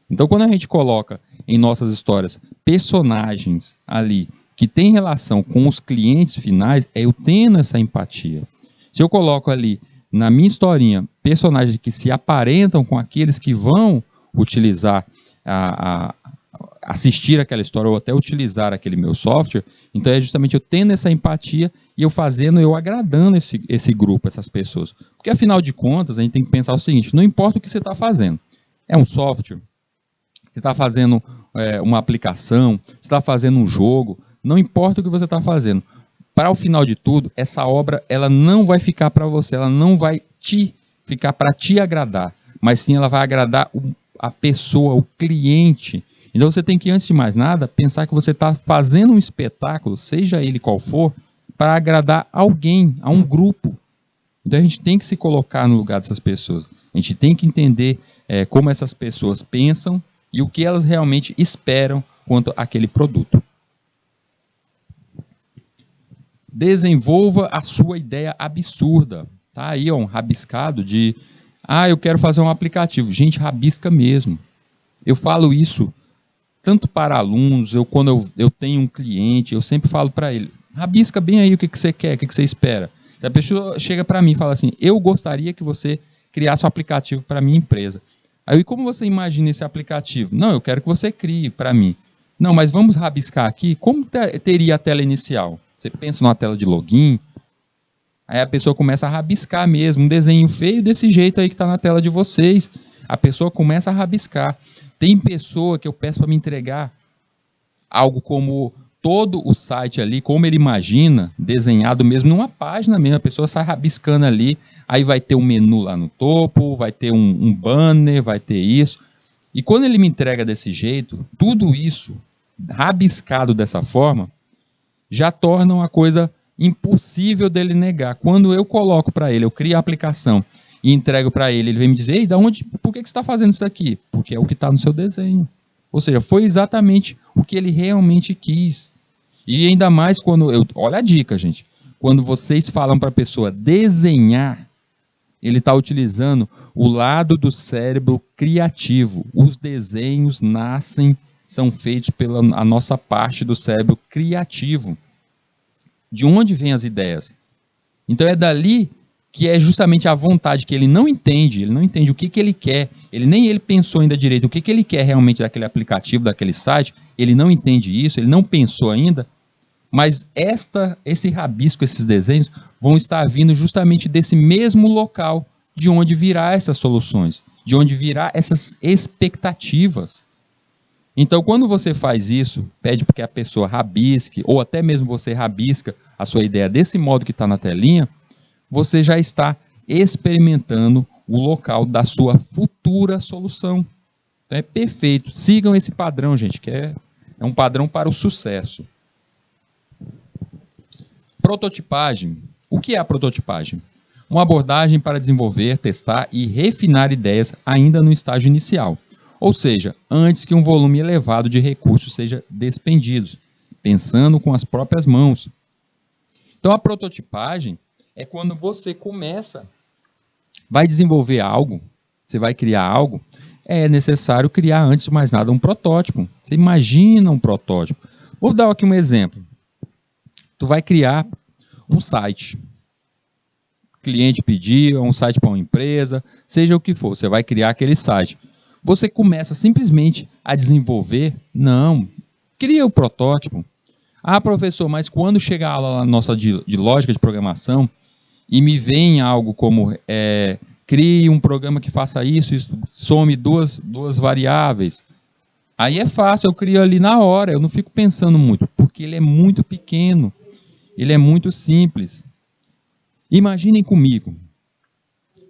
Então, quando a gente coloca em nossas histórias personagens ali que têm relação com os clientes finais, eu tendo essa empatia. Se eu coloco ali na minha historinha personagens que se aparentam com aqueles que vão utilizar assistir aquela história ou até utilizar aquele meu software, então é justamente eu tendo essa empatia e eu agradando esse grupo, essas pessoas. Porque afinal de contas, a gente tem que pensar o seguinte, não importa o que você está fazendo, é um software, você está fazendo uma aplicação, você está fazendo um jogo, não importa o que você está fazendo. Para o final de tudo, essa obra ela não vai ficar para você, ela não vai ficar para te agradar, mas sim ela vai agradar a pessoa, o cliente. Então você tem que, antes de mais nada, pensar que você está fazendo um espetáculo, seja ele qual for, para agradar alguém, a um grupo. Então a gente tem que se colocar no lugar dessas pessoas. A gente tem que entender como essas pessoas pensam e o que elas realmente esperam quanto àquele produto. Desenvolva a sua ideia absurda. Tá aí um rabiscado de, eu quero fazer um aplicativo. Gente, rabisca mesmo. Eu falo isso tanto para alunos, quando eu tenho um cliente, eu sempre falo para ele, rabisca bem aí o que você quer, o que você espera. Se a pessoa chega para mim e fala assim, eu gostaria que você criasse um aplicativo para a minha empresa. Aí, como você imagina esse aplicativo? Não, eu quero que você crie para mim. Não, mas vamos rabiscar aqui, como teria a tela inicial? Você pensa numa tela de login, aí a pessoa começa a rabiscar mesmo, um desenho feio desse jeito aí que está na tela de vocês. A pessoa começa a rabiscar. Tem pessoa que eu peço para me entregar algo como todo o site ali, como ele imagina, desenhado mesmo numa página mesmo. A pessoa sai rabiscando ali, aí vai ter um menu lá no topo, vai ter um banner, vai ter isso. E quando ele me entrega desse jeito, tudo isso rabiscado dessa forma, já torna uma coisa impossível dele negar. Quando eu coloco para ele, eu crio a aplicação e entrego para ele, ele vem me dizer, por que você está fazendo isso aqui? Porque é o que está no seu desenho. Ou seja, foi exatamente o que ele realmente quis. E ainda mais quando olha a dica, gente. Quando vocês falam para a pessoa desenhar, ele está utilizando o lado do cérebro criativo. Os desenhos são feitos pela a nossa parte do cérebro criativo. De onde vêm as ideias? Então é dali que é justamente a vontade que ele não entende o que ele quer, nem ele pensou ainda direito o que ele quer realmente daquele aplicativo, daquele site, ele não entende isso, ele não pensou ainda, mas esse rabisco, esses desenhos, vão estar vindo justamente desse mesmo local de onde virá essas soluções, de onde virá essas expectativas. Então, quando você faz isso, pede para que a pessoa rabisque, ou até mesmo você rabisca a sua ideia desse modo que está na telinha, você já está experimentando o local da sua futura solução. Então é perfeito. Sigam esse padrão, gente, que é um padrão para o sucesso. Prototipagem. O que é a prototipagem? Uma abordagem para desenvolver, testar e refinar ideias ainda no estágio inicial. Ou seja, antes que um volume elevado de recursos seja despendido, pensando com as próprias mãos. Então a prototipagem é quando você vai desenvolver algo você vai criar algo, é necessário criar, antes de mais nada, um protótipo. Você imagina um protótipo. Vou dar aqui um exemplo. Tu vai criar um site. O cliente pediu, um site para uma empresa, seja o que for, você vai criar aquele site. Você começa simplesmente a desenvolver? Não. Cria o protótipo. Ah, professor, mas quando chega a aula nossa de lógica de programação e me vem algo como crie um programa que faça isso, some duas variáveis. Aí é fácil, eu crio ali na hora, eu não fico pensando muito, porque ele é muito pequeno, ele é muito simples. Imaginem comigo,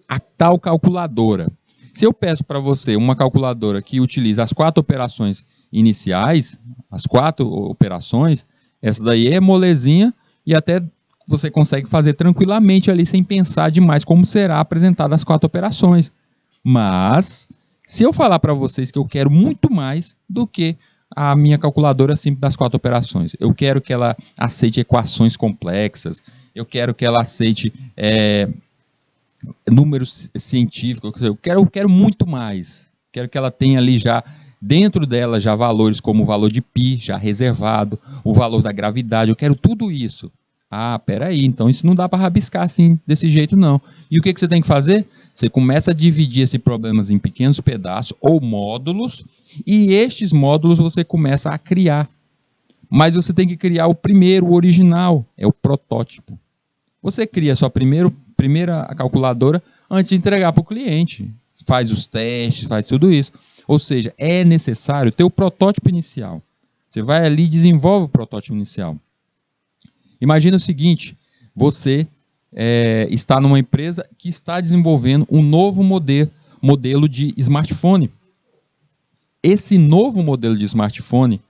a tal calculadora. Se eu peço para você uma calculadora que utiliza as 4 operações iniciais, as 4 operações, essa daí é molezinha e até você consegue fazer tranquilamente ali sem pensar demais como será apresentada as 4 operações. Mas, se eu falar para vocês que eu quero muito mais do que a minha calculadora simples das 4 operações, eu quero que ela aceite equações complexas, eu quero que ela aceite números científicos, eu quero muito mais. Quero que ela tenha ali já, dentro dela, já valores como o valor de π, já reservado, o valor da gravidade, eu quero tudo isso. Ah, peraí, então isso não dá para rabiscar assim, desse jeito não. E o que você tem que fazer? Você começa a dividir esses problemas em pequenos pedaços ou módulos, e estes módulos você começa a criar. Mas você tem que criar o primeiro, o original, é o protótipo. Você cria a sua primeira calculadora antes de entregar para o cliente. Faz os testes, faz tudo isso. Ou seja, é necessário ter o protótipo inicial. Você vai ali e desenvolve o protótipo inicial. Imagina o seguinte, você está numa empresa que está desenvolvendo um novo modelo de smartphone. Esse novo modelo de smartphone,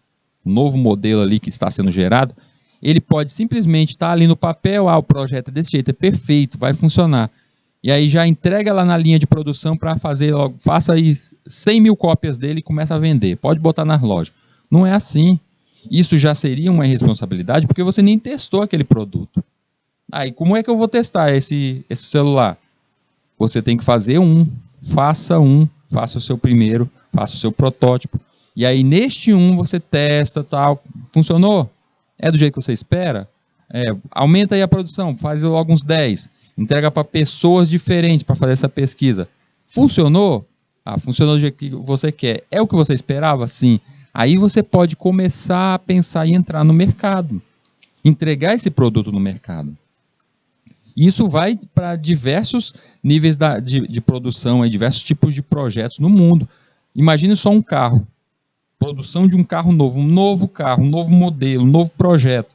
o novo modelo ali que está sendo gerado, ele pode simplesmente estar ali no papel, o projeto é desse jeito, é perfeito, vai funcionar. E aí já entrega lá na linha de produção para fazer logo, faça aí 100 mil cópias dele e começa a vender. Pode botar nas lojas. Não é assim. Isso já seria uma irresponsabilidade porque você nem testou aquele produto. Aí, como é que eu vou testar esse celular? Você tem que fazer faça o seu primeiro, faça o seu protótipo. E aí, neste você testa, tal, funcionou? É do jeito que você espera? Aumenta aí a produção, faz logo uns 10. Entrega para pessoas diferentes para fazer essa pesquisa. Funcionou? Funcionou do jeito que você quer. É o que você esperava? Sim. Aí você pode começar a pensar em entrar no mercado. Entregar esse produto no mercado. Isso vai para diversos níveis de produção, diversos tipos de projetos no mundo. Imagine só um carro. Produção de um carro novo, um novo carro, um novo modelo, um novo projeto.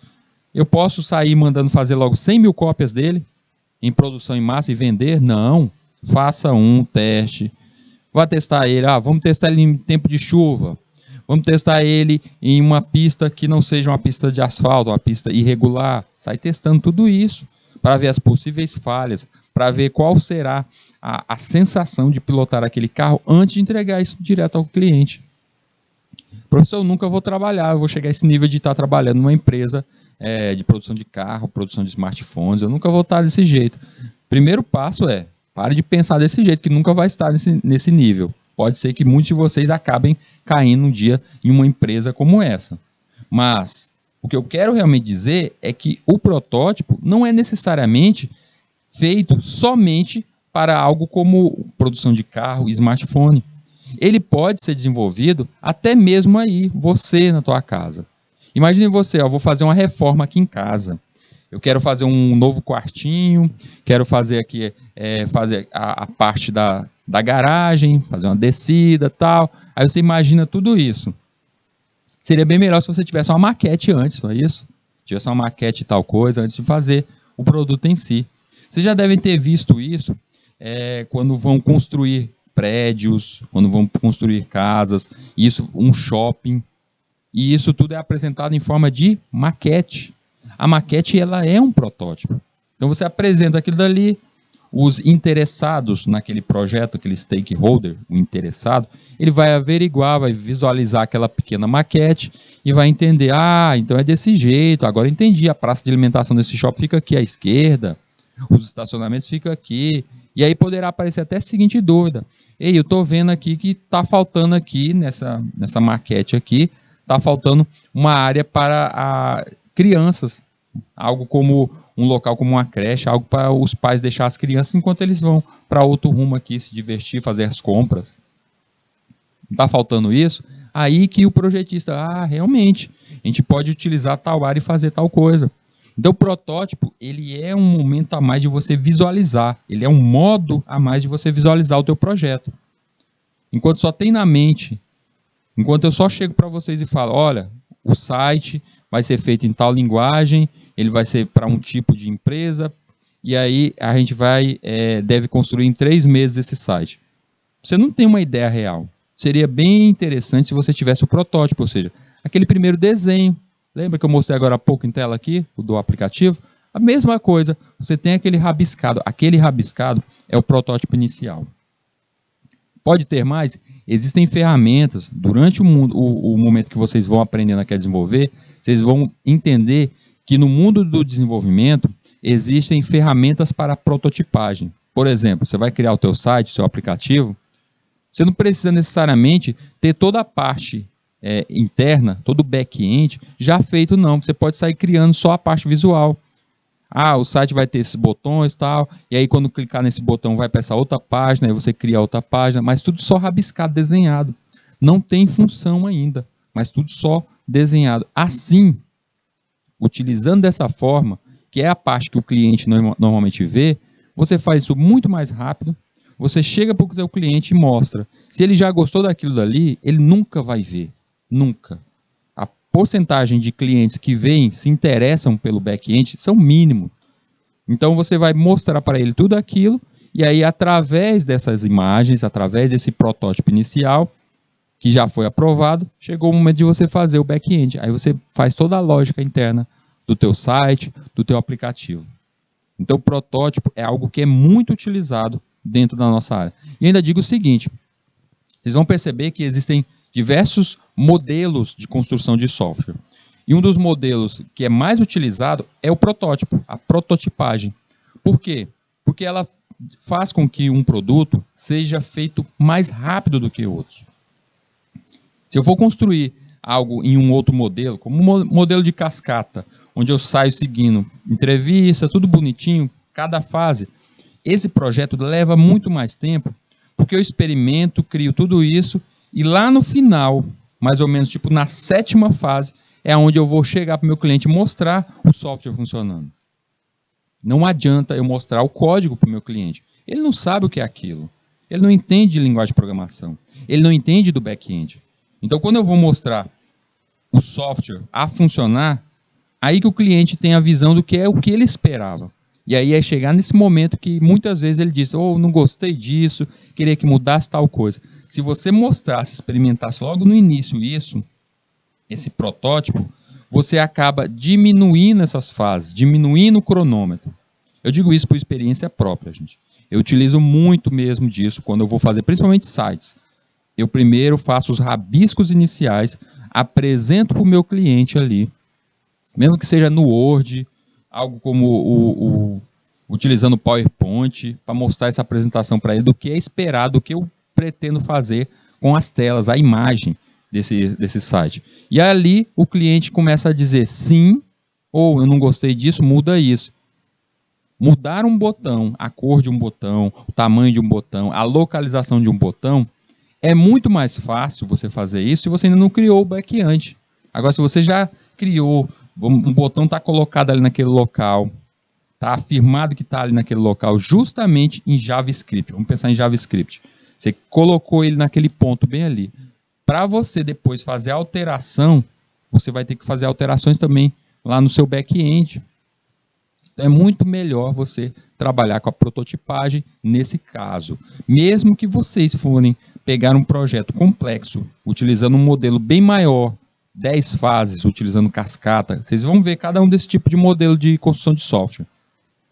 Eu posso sair mandando fazer logo 100 mil cópias dele em produção em massa e vender? Não. Faça um teste. Vá testar ele. Vamos testar ele em tempo de chuva. Vamos testar ele em uma pista que não seja uma pista de asfalto, uma pista irregular. Sai testando tudo isso para ver as possíveis falhas, para ver qual será a sensação de pilotar aquele carro antes de entregar isso direto ao cliente. Professor, eu nunca vou trabalhar, eu vou chegar a esse nível de estar trabalhando numa empresa de produção de carro, produção de smartphones, eu nunca vou estar desse jeito. Primeiro passo pare de pensar desse jeito, que nunca vai estar nesse nível. Pode ser que muitos de vocês acabem caindo um dia em uma empresa como essa. Mas o que eu quero realmente dizer é que o protótipo não é necessariamente feito somente para algo como produção de carro e smartphone. Ele pode ser desenvolvido até mesmo aí, você na tua casa. Imagine você, vou fazer uma reforma aqui em casa. Eu quero fazer um novo quartinho, quero fazer aqui fazer a parte da garagem, fazer uma descida e tal. Aí você imagina tudo isso. Seria bem melhor se você tivesse uma maquete antes, não é isso? Tivesse uma maquete e tal coisa antes de fazer o produto em si. Vocês já devem ter visto isso quando vão construir prédios, quando vão construir casas, um shopping. E isso tudo é apresentado em forma de maquete. A maquete ela é um protótipo. Então você apresenta aquilo dali, os interessados naquele projeto, aquele stakeholder, o interessado, ele vai averiguar, vai visualizar aquela pequena maquete e vai entender, então é desse jeito, agora entendi, a praça de alimentação desse shopping fica aqui à esquerda, os estacionamentos ficam aqui, e aí poderá aparecer até a seguinte dúvida, ei, eu estou vendo aqui que está faltando aqui, nessa maquete aqui, está faltando uma área para crianças, algo como um local como uma creche, algo para os pais deixar as crianças enquanto eles vão para outro rumo aqui, se divertir, fazer as compras. Está faltando isso? Aí que o projetista, realmente, a gente pode utilizar tal área e fazer tal coisa. Então, o protótipo, ele é um momento a mais de você visualizar, ele é um modo a mais de você visualizar o teu projeto. Enquanto só tem na mente, enquanto eu só chego para vocês e falo, olha, o site vai ser feito em tal linguagem, ele vai ser para um tipo de empresa, e aí a gente deve construir em 3 meses esse site. Você não tem uma ideia real. Seria bem interessante se você tivesse o protótipo, ou seja, aquele primeiro desenho. Lembra que eu mostrei agora há pouco em tela aqui, o do aplicativo? A mesma coisa, você tem aquele rabiscado. Aquele rabiscado é o protótipo inicial. Pode ter mais? Existem ferramentas, durante o momento que vocês vão aprendendo a desenvolver, vocês vão entender que no mundo do desenvolvimento existem ferramentas para prototipagem. Por exemplo, você vai criar o teu site, o seu aplicativo, você não precisa necessariamente ter toda a parte interna, todo o back-end já feito, não. Você pode sair criando só a parte visual. O site vai ter esses botões e tal, e aí quando clicar nesse botão vai para essa outra página, aí você cria outra página, mas tudo só rabiscado, desenhado. Não tem função ainda, mas tudo só desenhado. Assim, utilizando dessa forma, que é a parte que o cliente normalmente vê, você faz isso muito mais rápido. Você chega para o seu cliente e mostra. Se ele já gostou daquilo dali, ele nunca vai ver. Nunca. A porcentagem de clientes que veem, se interessam pelo back-end, são mínimos. Então você vai mostrar para ele tudo aquilo, e aí através dessas imagens, através desse protótipo inicial, que já foi aprovado, chegou o momento de você fazer o back-end. Aí você faz toda a lógica interna do teu site, do teu aplicativo. Então o protótipo é algo que é muito utilizado dentro da nossa área. E ainda digo o seguinte, vocês vão perceber que existem diversos modelos de construção de software. E um dos modelos que é mais utilizado é o protótipo, a prototipagem. Por quê? Porque ela faz com que um produto seja feito mais rápido do que outros. Se eu for construir algo em um outro modelo, como um modelo de cascata, onde eu saio seguindo entrevista, tudo bonitinho, cada fase, esse projeto leva muito mais tempo, porque eu experimento, crio tudo isso, e lá no final, mais ou menos tipo na 7ª fase, é onde eu vou chegar para o meu cliente e mostrar o software funcionando. Não adianta eu mostrar o código para o meu cliente. Ele não sabe o que é aquilo. Ele não entende de linguagem de programação. Ele não entende do back-end. Então, quando eu vou mostrar o software a funcionar, aí que o cliente tem a visão do que é o que ele esperava. E aí é chegar nesse momento que muitas vezes ele diz, não gostei disso, queria que mudasse tal coisa. Se você mostrasse, experimentasse logo no início isso, esse protótipo, você acaba diminuindo essas fases, diminuindo o cronômetro. Eu digo isso por experiência própria, gente. Eu utilizo muito mesmo disso quando eu vou fazer, principalmente sites. Eu primeiro faço os rabiscos iniciais, apresento para o meu cliente ali, mesmo que seja no Word, algo como utilizando o PowerPoint, para mostrar essa apresentação para ele do que é esperado, do que eu pretendo fazer com as telas, a imagem desse site. E ali o cliente começa a dizer sim, ou eu não gostei disso, muda isso. Mudar um botão, a cor de um botão, o tamanho de um botão, a localização de um botão, é muito mais fácil você fazer isso se você ainda não criou o back-end. Agora, se você já criou, um botão está colocado ali naquele local, está afirmado que está ali naquele local, justamente em JavaScript. Vamos pensar em JavaScript. Você colocou ele naquele ponto bem ali. Para você depois fazer a alteração, você vai ter que fazer alterações também lá no seu back-end. Então é muito melhor você trabalhar com a prototipagem nesse caso. Mesmo que vocês forem pegar um projeto complexo, utilizando um modelo bem maior, 10 fases, utilizando cascata, vocês vão ver cada um desse tipo de modelo de construção de software.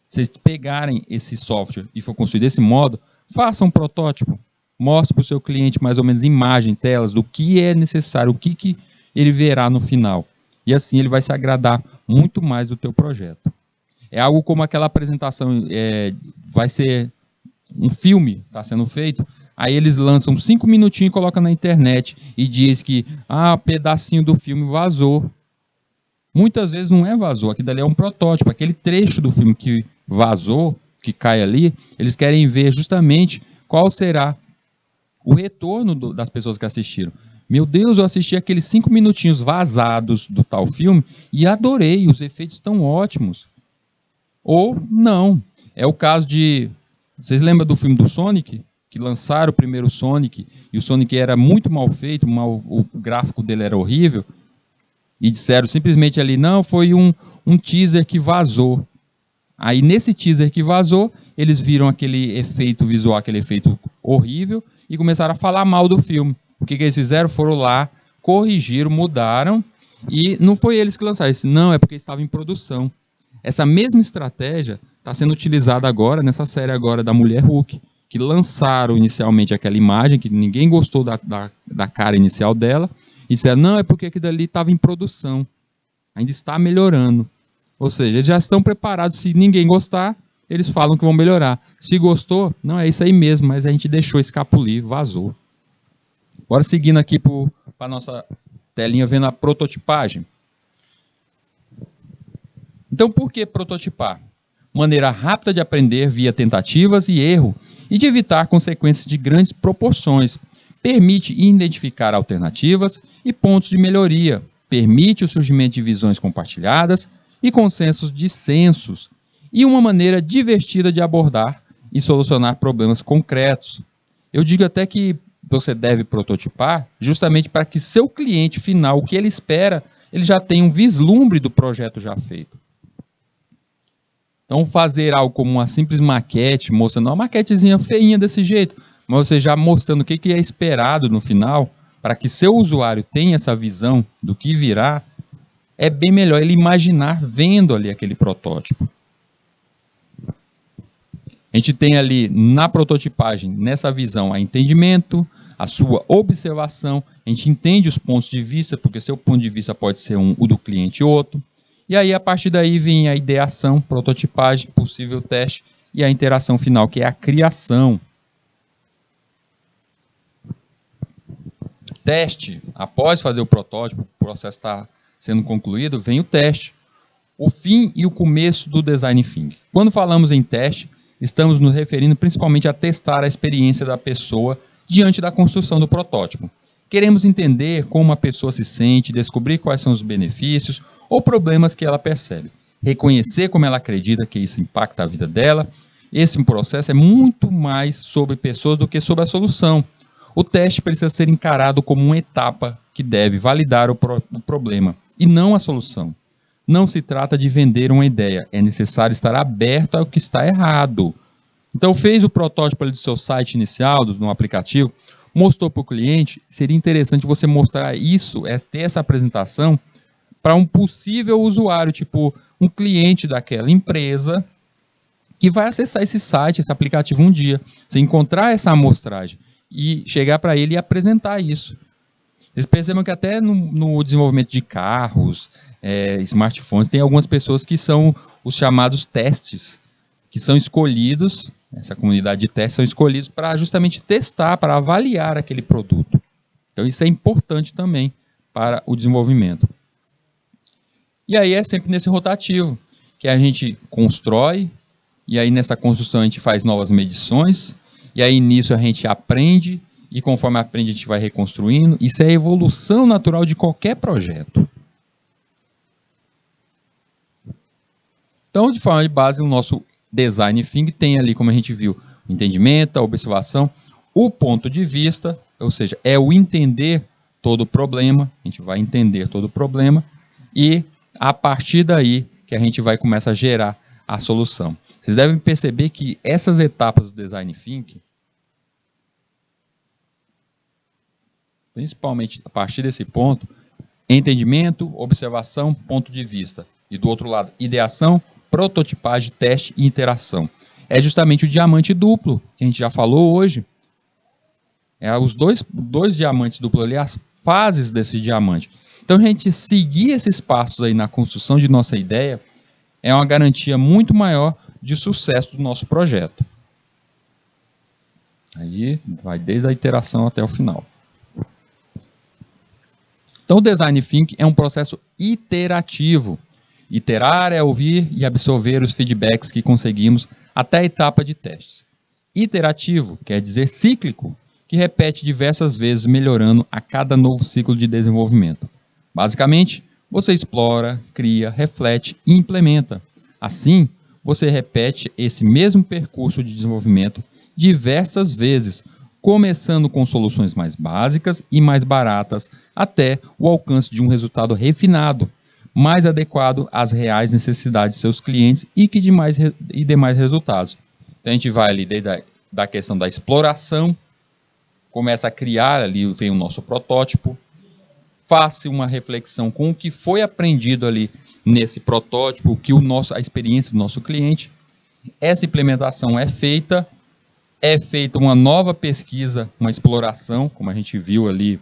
Se vocês pegarem esse software e for construir desse modo, façam um protótipo. Mostre para o seu cliente mais ou menos imagem, telas, do que é necessário, o que ele verá no final. E assim ele vai se agradar muito mais do teu projeto. É algo como aquela apresentação, vai ser um filme, está sendo feito, Aí eles lançam 5 minutinhos e colocam na internet e diz que pedacinho do filme vazou. Muitas vezes não é vazou, aquilo ali é um protótipo. Aquele trecho do filme que vazou, que cai ali, eles querem ver justamente qual será o retorno das pessoas que assistiram. Meu Deus, eu assisti aqueles 5 minutinhos vazados do tal filme e adorei, os efeitos estão ótimos. Ou não. É o caso de... Vocês lembram do filme do Sonic? Que lançaram o primeiro Sonic e o Sonic era muito mal feito, o gráfico dele era horrível. E disseram simplesmente ali, não, foi um teaser que vazou. Aí nesse teaser que vazou, eles viram aquele efeito visual, aquele efeito horrível e começaram a falar mal do filme. O que eles fizeram? Foram lá, corrigiram, mudaram e não foi eles que lançaram. Eles, não, é porque estava em produção. Essa mesma estratégia está sendo utilizada agora, nessa série agora da Mulher Hulk, que lançaram inicialmente aquela imagem, que ninguém gostou da cara inicial dela, e disseram, não, é porque aquilo ali estava em produção, ainda está melhorando. Ou seja, eles já estão preparados, se ninguém gostar, eles falam que vão melhorar. Se gostou, não, é isso aí mesmo, mas a gente deixou escapulir, vazou. Bora seguindo aqui para a nossa telinha, vendo a prototipagem. Então, por que prototipar? Maneira rápida de aprender via tentativas e erro e de evitar consequências de grandes proporções. Permite identificar alternativas e pontos de melhoria. Permite o surgimento de visões compartilhadas e consensos dissensos. E uma maneira divertida de abordar e solucionar problemas concretos. Eu digo até que você deve prototipar justamente para que seu cliente final, o que ele espera, ele já tenha um vislumbre do projeto já feito. Então, fazer algo como uma simples maquete, mostrando uma maquetezinha feinha desse jeito, mas você já mostrando o que é esperado no final, para que seu usuário tenha essa visão do que virá, é bem melhor ele imaginar vendo ali aquele protótipo. A gente tem ali na prototipagem, nessa visão, a entendimento, a sua observação, a gente entende os pontos de vista, porque seu ponto de vista pode ser o do cliente outro. E aí, a partir daí, vem a ideação, prototipagem, possível teste e a interação final, que é a criação. Teste. Após fazer o protótipo, o processo está sendo concluído, vem o teste. O fim e o começo do design thinking. Quando falamos em teste, estamos nos referindo principalmente a testar a experiência da pessoa diante da construção do protótipo. Queremos entender como a pessoa se sente, descobrir quais são os benefícios ou problemas que ela percebe, reconhecer como ela acredita que isso impacta a vida dela. Esse processo é muito mais sobre pessoas do que sobre a solução. O teste precisa ser encarado como uma etapa que deve validar o problema e não a solução. Não se trata de vender uma ideia, é necessário estar aberto ao que está errado. Então, fez o protótipo ali do seu site inicial, no aplicativo, mostrou para o cliente, seria interessante você mostrar isso, ter essa apresentação para um possível usuário, tipo um cliente daquela empresa que vai acessar esse site, esse aplicativo um dia. Você encontrar essa amostragem e chegar para ele e apresentar isso. Eles percebam que até no desenvolvimento de carros, smartphones, tem algumas pessoas que são os chamados testes, que são escolhidos, essa comunidade de testes são escolhidos para justamente testar, para avaliar aquele produto. Então isso é importante também para o desenvolvimento. E aí é sempre nesse rotativo, que a gente constrói, e aí nessa construção a gente faz novas medições, e aí nisso a gente aprende, e conforme aprende a gente vai reconstruindo. Isso é a evolução natural de qualquer projeto. Então, de forma de base, o nosso design thinking tem ali, como a gente viu, o entendimento, a observação, o ponto de vista, ou seja, é o entender todo o problema, a gente vai entender todo o problema, e a partir daí que a gente vai começar a gerar a solução. Vocês devem perceber que essas etapas do design thinking, principalmente a partir desse ponto, entendimento, observação, ponto de vista. E do outro lado, ideação, prototipagem, teste e interação. É justamente o diamante duplo, que a gente já falou hoje. Os dois diamantes duplos ali, as fases desse diamante. Então, a gente seguir esses passos aí na construção de nossa ideia é uma garantia muito maior de sucesso do nosso projeto. Aí vai desde a iteração até o final. Então, o Design Thinking é um processo iterativo. Iterar é ouvir e absorver os feedbacks que conseguimos até a etapa de testes. Iterativo quer dizer cíclico, que repete diversas vezes, melhorando a cada novo ciclo de desenvolvimento. Basicamente, você explora, cria, reflete e implementa. Assim, você repete esse mesmo percurso de desenvolvimento diversas vezes, começando com soluções mais básicas e mais baratas, até o alcance de um resultado refinado, mais adequado às reais necessidades de seus clientes e demais resultados. Então a gente vai ali desde a questão da exploração, começa a criar ali, vem o nosso protótipo, faça uma reflexão com o que foi aprendido ali nesse protótipo, a experiência do nosso cliente. Essa implementação é feita uma nova pesquisa, uma exploração, como a gente viu ali,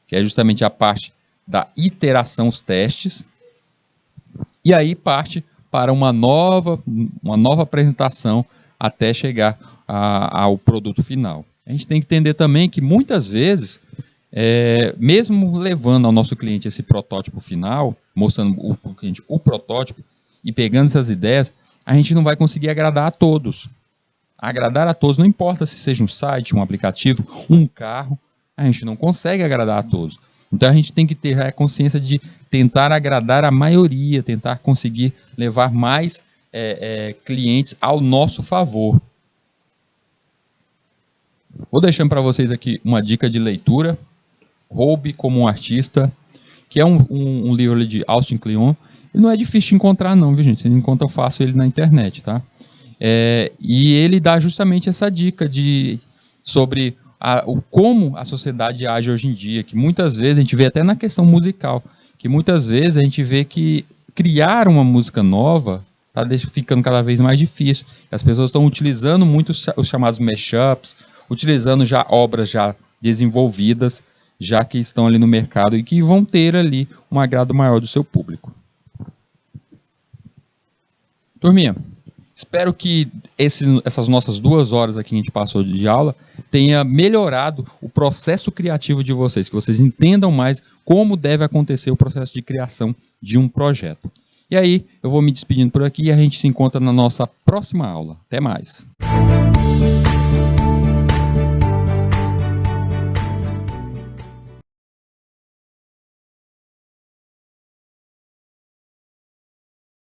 que é justamente a parte da iteração, os testes, e aí parte para uma nova apresentação até chegar ao produto final. A gente tem que entender também que muitas vezes, mesmo levando ao nosso cliente esse protótipo final, mostrando para o cliente o protótipo e pegando essas ideias, a gente não vai conseguir agradar a todos. Agradar a todos, não importa se seja um site, um aplicativo, um carro, a gente não consegue agradar a todos. Então a gente tem que ter a consciência de tentar agradar a maioria, tentar conseguir levar mais clientes ao nosso favor. Vou deixando para vocês aqui uma dica de leitura, Roube como um Artista, que é um livro de Austin Kleon. Ele não é difícil de encontrar não, viu gente? Você encontra fácil ele na internet, tá? E ele dá justamente essa dica sobre como a sociedade age hoje em dia, que muitas vezes a gente vê até na questão musical, que muitas vezes a gente vê que criar uma música nova está ficando cada vez mais difícil. As pessoas estão utilizando muito os chamados mashups, utilizando já obras já desenvolvidas, já que estão ali no mercado e que vão ter ali um agrado maior do seu público. Turminha, espero que essas nossas 2 horas aqui que a gente passou de aula tenha melhorado o processo criativo de vocês, que vocês entendam mais como deve acontecer o processo de criação de um projeto. E aí, eu vou me despedindo por aqui e a gente se encontra na nossa próxima aula. Até mais!